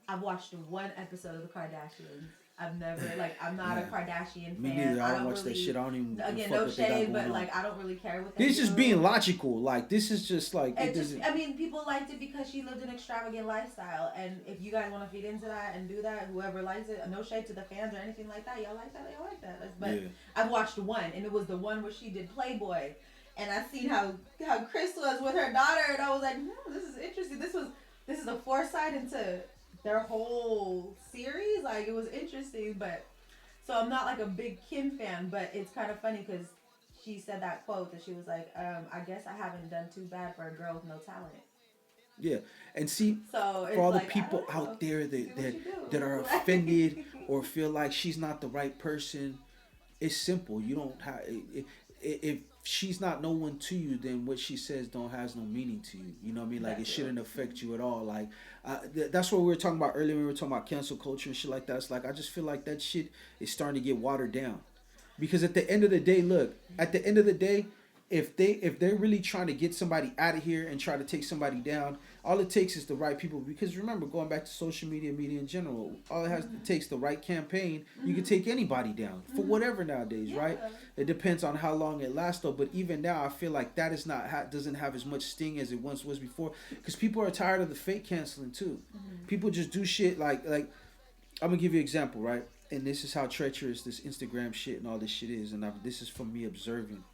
I've watched one episode of the Kardashians. I've never I'm not a Kardashian fan. Me neither. I don't watch really, that shit. I don't even. Again, fuck no what they got shade, going but on. like I don't really care what they This is do. just being logical. Like this is just like it Just, doesn't. I mean, people liked it because she lived an extravagant lifestyle, and if you guys want to feed into that and do that, whoever likes it, no shade to the fans or anything like that. Y'all like that? Y'all like that? But Yeah. I've watched one, and it was the one where she did Playboy, and I seen how Chris was with her daughter, and I was like, this is interesting. This is a foresight into their whole series. Like it was interesting, but so I'm not like a big Kim fan, but it's kind of funny because she said that quote that she was like, I guess I haven't done too bad for a girl with no talent. Yeah, and see, So for all like, the people I don't know. out there See what you do. that are offended or feel like she's not the right person, it's simple. You don't have if she's not no one to you, then what she says has no meaning to you. You know what I mean? Like it shouldn't affect you at all. Like that's what we were talking about earlier when we were talking about cancel culture and shit like that. It's like I just feel like that shit is starting to get watered down, because at the end of the day, look, at the end of the day, if they're really trying to get somebody out of here and try to take somebody down, all it takes is the right people. Because remember, going back to social media in general, all it takes the right campaign. You can take anybody down for whatever nowadays, right? It depends on how long it lasts, though. But even now, I feel like that is doesn't have as much sting as it once was before, because people are tired of the fake canceling too. People just do shit like I'm gonna give you an example, right? And this is how treacherous this Instagram shit and all this shit is, and this is from me observing.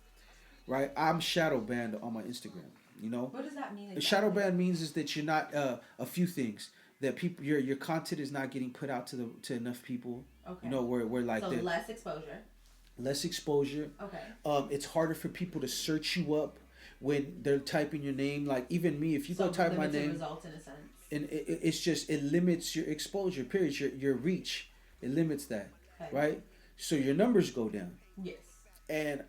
Right, I'm shadow banned on my Instagram. You know, What does that mean? Exactly? shadow ban means is that you're not a few things, that people your content is not getting put out to enough people. Okay. You know, where like so less exposure. Less exposure. Okay. It's harder for people to search you up when they're typing your name. Like even me, if you go type my name, results in a sense. and it's just, it limits your exposure. Period. Your reach. It limits that. Okay. Right. So your numbers go down. Yes. And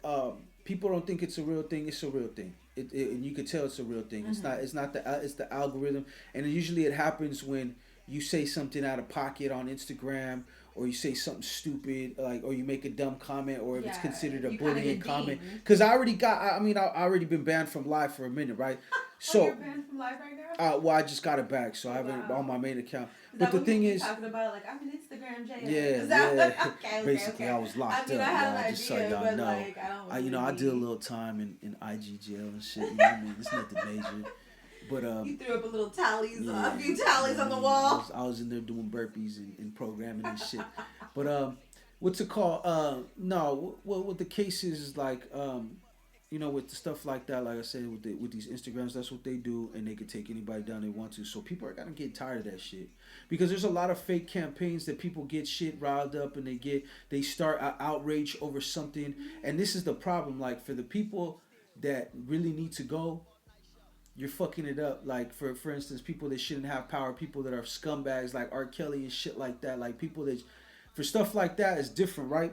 people don't think it's a real thing. It's a real thing. And you can tell it's a real thing. It's not it's the algorithm. And usually it happens when you say something out of pocket on Instagram, or you say something stupid, like, or you make a dumb comment, or if it's considered a bullying comment. Because I already been banned from live for a minute, right? So you're banned from live right now? well, I just got it back, so I haven't on my main account. Is But that the what thing you is, talking about, like, I'm an Instagram jail. yeah. Okay, Basically, I was locked up. I had Y'all, an just so idea, y'all but know. like, I don't. I did a little time in IG jail and shit. You know what I mean? It's nothing major. But You threw up a little tallies, yeah, a few tallies on the wall. I was in there doing burpees and programming and shit. But what's it called? No, what the case is like, you know, with the stuff like that, like I said, with these Instagrams, that's what they do, and they can take anybody down they want to. So people are gonna get tired of that shit, because there's a lot of fake campaigns that people get shit riled up, and they start outrage over something. And this is the problem, like, for the people that really need to go, you're fucking it up. Like, for instance, people that shouldn't have power, people that are scumbags like R. Kelly and shit like that, like people that, for stuff like that, is different, right?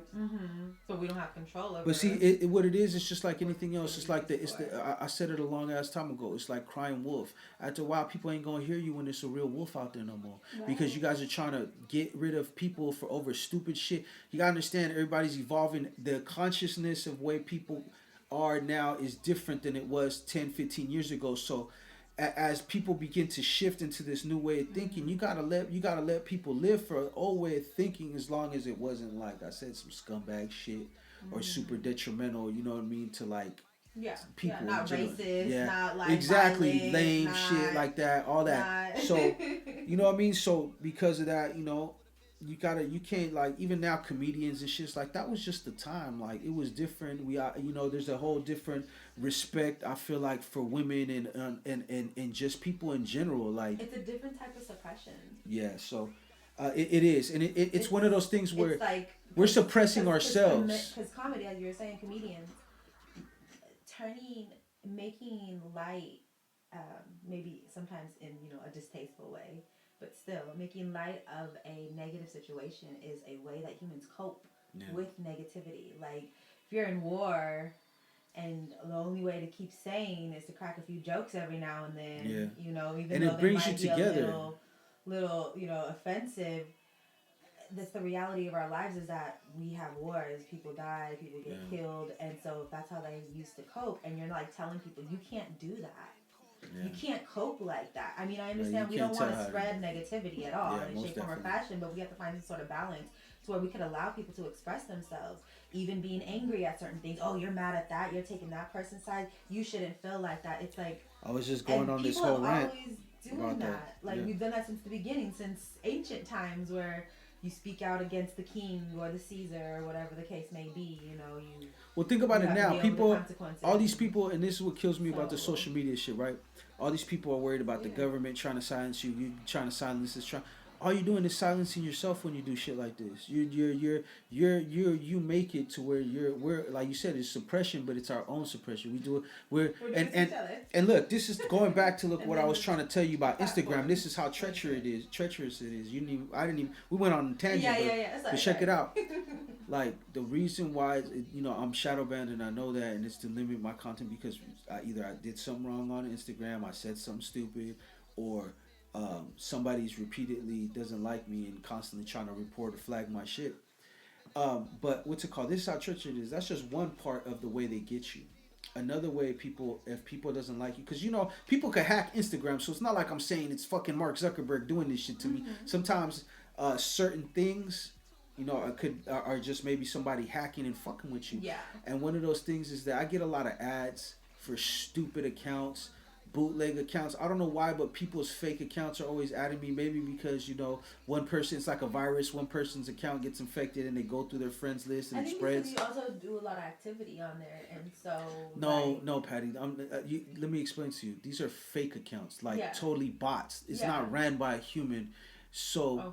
So we don't have control over. But see, what it is, it's just like anything else. It's like I said it a long ass time ago. It's like crying wolf. After a while, people ain't gonna hear you when there's a real wolf out there no more, because you guys are trying to get rid of people for over stupid shit. You gotta understand, everybody's evolving. The consciousness of way people are now is different than it was 10, 15 years ago. So as people begin to shift into this new way of thinking, you gotta let people live for an old way of thinking, as long as it wasn't, like I said, some scumbag shit or super detrimental, you know what I mean, to like people, not racist, not like exactly violent, lame shit like that, all that. So you know what I mean. So because of that, you know, you can't, like, even now comedians and shit's like, that was just the time, like, it was different. We are, there's a whole different respect, I feel like, for women and just people in general, like, it's a different type of suppression. Yeah, so it is, and it's one of those things where it's like, we're suppressing ourselves. Because comedy, as you were saying, comedians making light, maybe sometimes in a distasteful way, but still making light of a negative situation is a way that humans cope with negativity. Like, if you're in war and the only way to keep sane is to crack a few jokes every now and then, even and though it brings they you might be together. a little offensive, that's the reality of our lives, is that we have wars, people die, people get killed, and so that's how they used to cope. And you're like telling people, you can't do that. You can't cope like that. I mean, I understand we don't want to spread negativity at all in shape, form, or fashion, but we have to find some sort of balance to where we could allow people to express themselves, even being angry at certain things. Oh, you're mad at that, you're taking that person's side, you shouldn't feel like that. It's like, I was just going on this whole rant. People always doing that. Like, we've done that since the beginning, since ancient times, where you speak out against the king or the Caesar or whatever the case may be, Well, think about it now. People, all these people, and this is what kills me about the social media shit, right? All these people are worried about the government trying to silence you. You trying to silence this. All you're doing is silencing yourself when you do shit like this. You make it to where we're, like you said, it's suppression, but it's our own suppression. We do it. And look, this is going back to what I was trying to tell you about Instagram. This is how treacherous it is. We went on a tangent, but check it out. Like, the reason why, I'm shadow banned, and I know that, and it's to limit my content because either I did something wrong on Instagram, I said something stupid, or somebody's repeatedly doesn't like me and constantly trying to report or flag my shit. But what's it called? This is how treacherous it is. That's just one part of the way they get you. Another way, if people doesn't like you, because people could hack Instagram, so it's not like I'm saying it's fucking Mark Zuckerberg doing this shit to me. Sometimes certain things, are just maybe somebody hacking and fucking with you. Yeah. And one of those things is that I get a lot of ads for stupid accounts, bootleg accounts. I don't know why, but people's fake accounts are always adding me. Maybe because one person, it's like a virus. One person's account gets infected and they go through their friends list and it spreads. You also do a lot of activity on there, and so no, Patty. Let me explain to you. These are fake accounts, totally bots. It's not ran by a human. So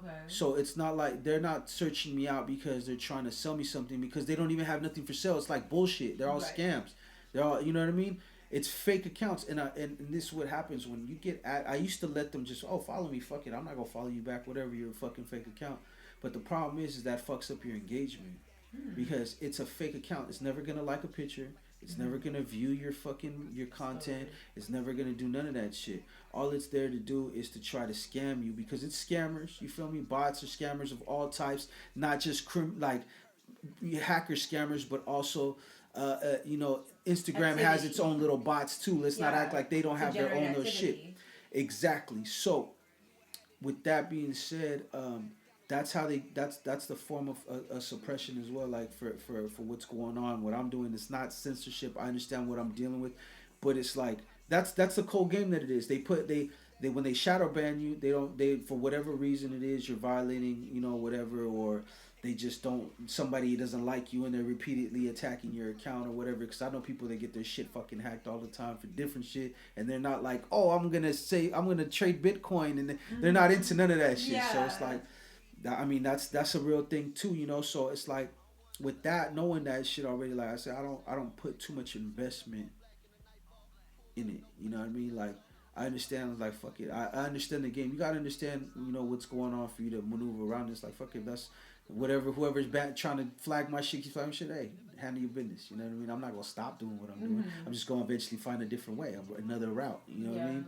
it's not like they're not searching me out because they're trying to sell me something, because they don't even have nothing for sale. It's like bullshit. They're all scams. They're all, you know what I mean? It's fake accounts, and this is what happens when you get I used to let them just, follow me, fuck it, I'm not gonna follow you back, whatever, your fucking fake account. But the problem is that fucks up your engagement, because it's a fake account. It's never gonna like a picture. It's never gonna view your content. It's never gonna do none of that shit. All it's there to do is to try to scam you, because it's scammers. You feel me? Bots are scammers of all types, not just hacker scammers, but also Instagram has its own little bots too. Let's not act like they don't have their own little shit. Exactly. So, with that being said, that's how that's the form of a suppression as well. Like for what's going on, what I'm doing, it's not censorship. I understand what I'm dealing with, but it's like that's the cold game that it is. They when they shadow ban you, they for whatever reason it is, you're violating whatever, or they just somebody doesn't like you and they're repeatedly attacking your account or whatever. Because I know people that get their shit fucking hacked all the time for different shit, and they're not like, I'm gonna trade Bitcoin, and they're not into none of that shit. Yeah. So it's like, I mean, that's a real thing too, So it's like, with that, knowing that shit already, like I said, I don't put too much investment in it. You know what I mean? Like, I understand, like, fuck it. I understand the game. You gotta understand, what's going on for you to maneuver around this. Like, fuck it, that's whatever, whoever's trying to flag my shit, keep flagging shit, hey, handle your business. You know what I mean? I'm not gonna stop doing what I'm doing. I'm just gonna eventually find a different way, another route. You know what I mean?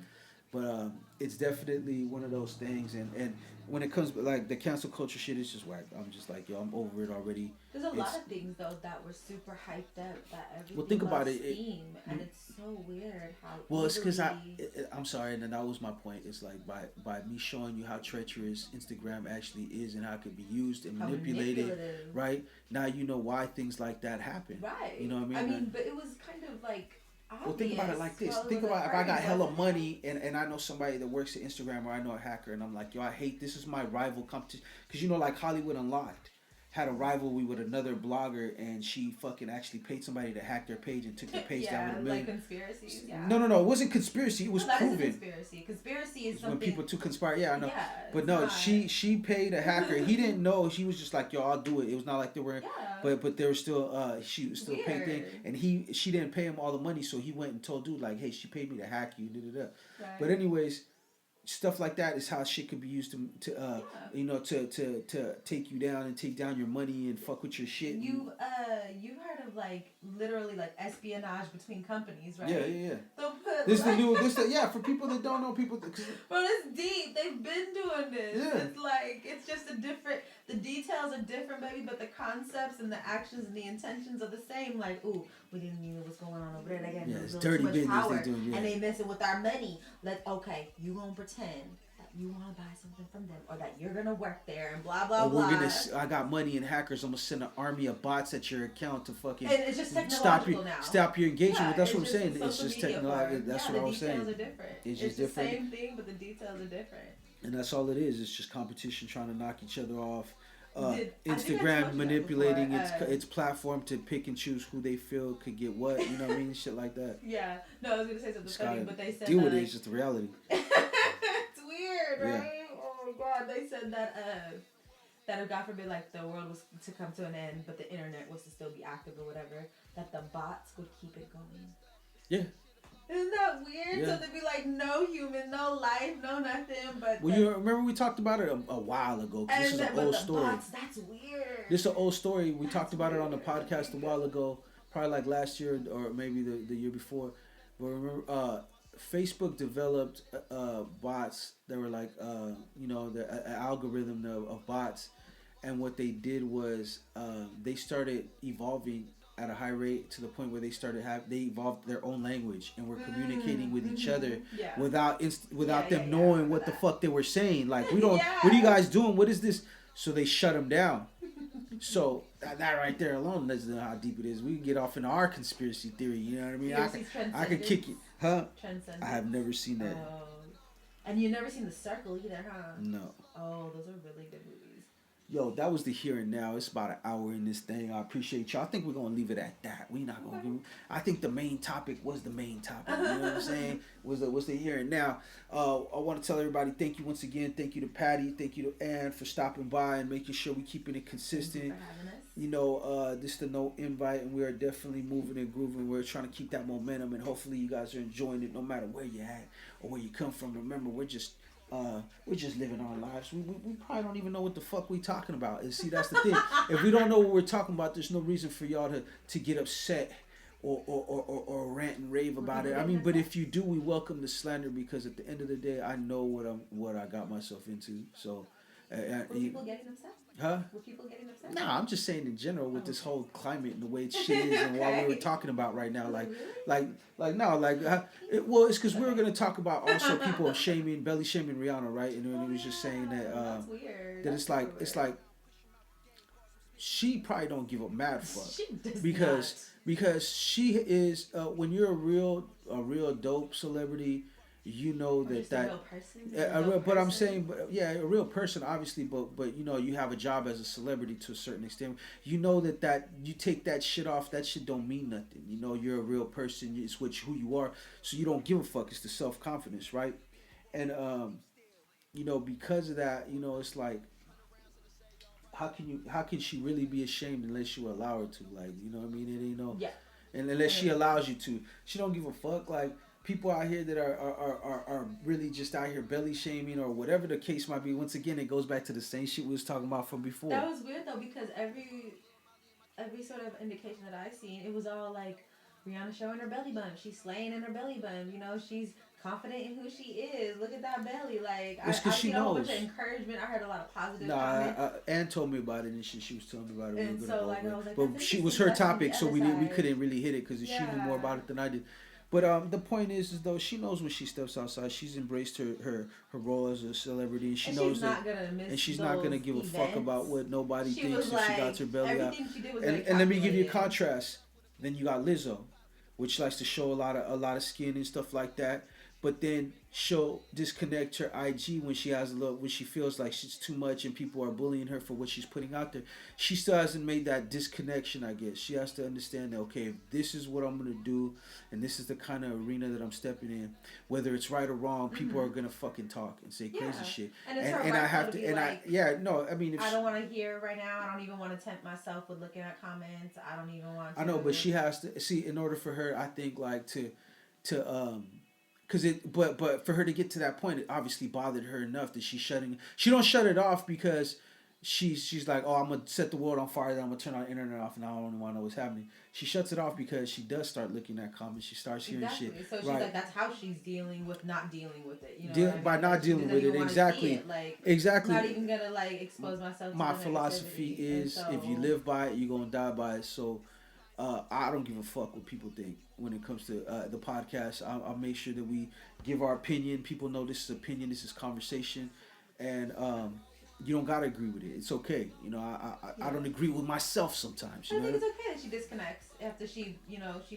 But it's definitely one of those things, and when it comes like the cancel culture shit, it's just whack. I'm just like, I'm over it already. There's a lot of things though that were super hyped up, that everything well, think about it, and it's so weird how. Well, it's because I'm sorry, and that was my point. It's like by me showing you how treacherous Instagram actually is and how it could be used and manipulated, right? Now you know why things like that happen. Right. You know what I mean? But it was kind of like, Well, think about it like this. Think about if I got hella money and I know somebody that works at Instagram or I know a hacker and I'm like, yo, I hate this is my rival competition. Because, you know, like Hollywood Unlocked had a rivalry with another blogger and she fucking actually paid somebody to hack their page and took their page down with $1 million. Like conspiracies. Yeah. No, it wasn't conspiracy. It was proven. Conspiracy is something. When people to conspire, yeah, I know. Yeah, but no, she paid a hacker. He didn't know. She was just like, yo, I'll do it. It was not like they were, but there was still, she was still paying thing, and she didn't pay him all the money, so he went and told dude like, hey, she paid me to hack you, Right. But anyways. Stuff like that is how shit could be used to you know, to take you down and take down your money and fuck with your shit. You've heard of like literally like espionage between companies, right? Yeah. This for people that don't know, people. Bro, it's deep. They've been doing this. Yeah. It's like it's just the details are different, baby, but the concepts and the actions and the intentions are the same. Like, ooh, we didn't know what's going on over there. They got it's dirty business power, they doing, and they messing with our money. Like, okay, you gonna pretend that you want to buy something from them or that you're gonna work there and blah blah blah. I got money in hackers. I'm gonna send an army of bots at your account to fucking and it's just technological stop your engagement. Yeah, that's what I'm saying. It's just technological. That's what I was saying. The details are different. It's just the different. Same thing, but the details are different. And that's all it is. It's just competition trying to knock each other off. Instagram manipulating its platform to pick and choose who they feel could get what, you know what I mean? Shit like that. Yeah. No, I was gonna say something funny, but they said deal with it. It's just the reality. It's weird, right? Yeah. Oh my god, they said that if God forbid like the world was to come to an end, but the internet was to still be active or whatever, that the bots would keep it going. Yeah. Isn't that weird? Yeah. So there'd be like no human, no life, no nothing. But well, you remember we talked about it a while ago. This is an old story. Bots, that's weird. This is an old story. We talked about it on the podcast a while ago, probably like last year or maybe the year before. But remember, Facebook developed bots that were like you know, the algorithm of bots, and what they did was they started evolving at a high rate to the point where they evolved their own language and were communicating with each other without them knowing what the fuck they were saying. Like, we don't, what are you guys doing? What is this? So they shut them down. So that right there alone lets them know how deep it is. We can get off into our conspiracy theory. You know what I mean? I can kick it. Huh? I have never seen that. And you've never seen The Circle either, huh? No. Oh, those are really good movies. Yo, that was the here and now. It's about an hour in this thing. I appreciate y'all. I think we're going to leave it at that. We're not going to I think the main topic was the main topic. You know what I'm saying? Was the here and now. I want to tell everybody thank you once again. Thank you to Patty. Thank you to Ann for stopping by and making sure we're keeping it consistent. Thank you for having us. You know, this is the No Invite, and we are definitely moving and grooving. We're trying to keep that momentum, and hopefully you guys are enjoying it no matter where you're at or where you come from. Remember, we're just living our lives. We probably don't even know what the fuck we talking about. And see, that's the thing. If we don't know what we're talking about, there's no reason for y'all to get upset or rant and rave about it. I mean, but if you do, we welcome the slander, because at the end of the day, I know what I got myself into. So, were people getting upset? Huh? Were people getting upset? No, I'm just saying in general with this whole climate and the way shit is and what we were talking about right now. It's because we were going to talk about also people belly shaming Rihanna, right? And then he was just saying that that's weird. That it's like she probably don't give a mad fuck. She does because she is when you're a real dope celebrity. You know that a real person. But I'm saying, a real person, obviously. But you know, you have a job as a celebrity to a certain extent. You know that you take that shit off. That shit don't mean nothing. You know, you're a real person. It's who you are. So you don't give a fuck. It's the self-confidence, right? And you know, because of that, you know, it's like, how can she really be ashamed unless you allow her to? Like, you know what I mean? It ain't no. Yeah. And unless she allows you to, she don't give a fuck. Like, people out here that are really just out here belly shaming or whatever the case might be. Once again, it goes back to the same shit we was talking about from before. That was weird though, because every sort of indication that I seen, it was all like Rihanna showing her belly bump. She's slaying in her belly bump. You know, she's confident in who she is. Look at that belly. Like, it's because she knows. A bunch of encouragement. I heard a lot of positive comments. Ann told me about it, and she was telling me about it a little bit. So, like, I was like, but she was her topic, so we couldn't really hit it because she knew more about it than I did. But the point is though, she knows when she steps outside. She's embraced her role as a celebrity, and she knows that, and she's not gonna give a fuck about what nobody thinks if she got her belly out. And let me give you a contrast. Then you got Lizzo, which likes to show a lot of skin and stuff like that. But then she'll disconnect her IG when she feels like she's too much and people are bullying her for what she's putting out there. She still hasn't made that disconnection, I guess. She has to understand that, okay, if this is what I'm going to do and this is the kind of arena that I'm stepping in, whether it's right or wrong, people are going to fucking talk and say crazy shit. And it's and I have to, and like, I mean, I don't want to hear right now. I don't even want to tempt myself with looking at comments. I don't even want to. I know, but she has to, see, in order for her, I think, like, but for her to get to that point, it obviously bothered her enough that she don't shut it off because she's like, oh, I'm gonna set the world on fire, then I'm gonna turn our internet off, and I don't want to know what's happening. She shuts it off because she does start looking at comments. She starts hearing shit. So she's like, that's how she's dealing with not dealing with it. By not dealing with it, exactly. Exactly. I'm not even gonna expose myself. My philosophy is, if you live by it, you're gonna die by it. So. I don't give a fuck what people think when it comes to the podcast. I'll make sure that we give our opinion. People know this is opinion, this is conversation, and you don't gotta agree with it. It's okay. I don't agree with myself sometimes. I think it's okay that she disconnects after she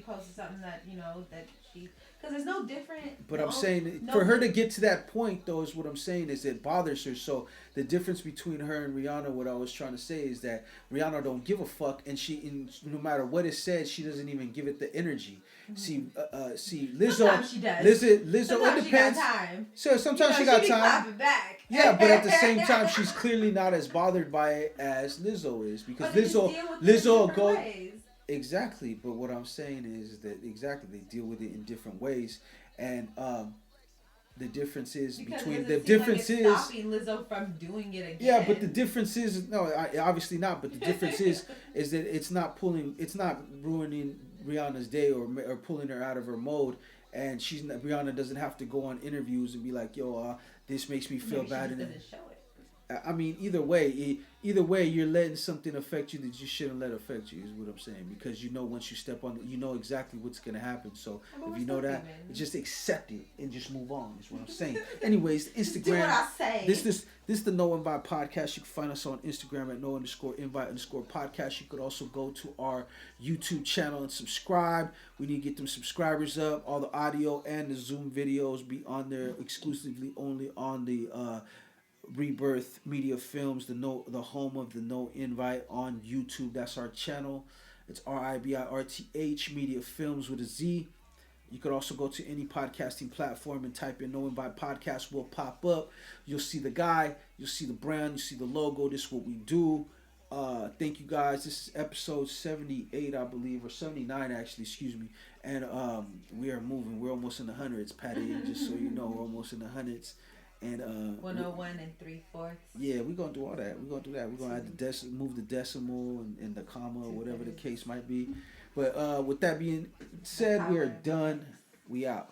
posts something that that she, because there's no different. But I'm saying for her to get to that point, though, is what I'm saying is it bothers her. So the difference between her and Rihanna, what I was trying to say is that Rihanna don't give a fuck, and no matter what is said, she doesn't even give it the energy. Mm-hmm. See, Lizzo. Sometimes she does. Lizzo sometimes it depends. She got time. So sometimes she got time. Back. Yeah, but at the same time, she's clearly not as bothered by it as Lizzo is, because Lizzo goes. Exactly, but what I'm saying is that they deal with it in different ways, and the difference is stopping Lizzo from doing it again. Yeah, but the difference is obviously not. But the difference is that it's not ruining Rihanna's day or pulling her out of her mode, and Rihanna doesn't have to go on interviews and be like, yo, this makes me feel bad. She doesn't show it. I mean, either way, you're letting something affect you that you shouldn't let affect you, is what I'm saying. Because once you step on it, you know exactly what's going to happen. So if you know that, just accept it and just move on, is what I'm saying. Anyways, Instagram. Do what I say. This is the No Invite Podcast. You can find us on Instagram at No_invite_podcast. You could also go to our YouTube channel and subscribe. We need to get them subscribers up. All the audio and the Zoom videos be on there exclusively only on the RiBirth Media Films, the home of the No Invite on YouTube. That's our channel. It's RiBirth Media Films with a Z. You could also go to any podcasting platform and type in No Invite Podcast. Will pop up. You'll see the guy. You'll see the brand. You see the logo. This is what we do. Thank you guys. This is episode 78, I believe, or 79 actually. Excuse me. And we are moving. We're almost in the hundreds, Patty. Just so you know, we're almost in the hundreds. And 101 and 3/4. Yeah, we're gonna do all that. We're gonna add move the decimal and the comma, or whatever the case might be. But with that being said, we are done. We out.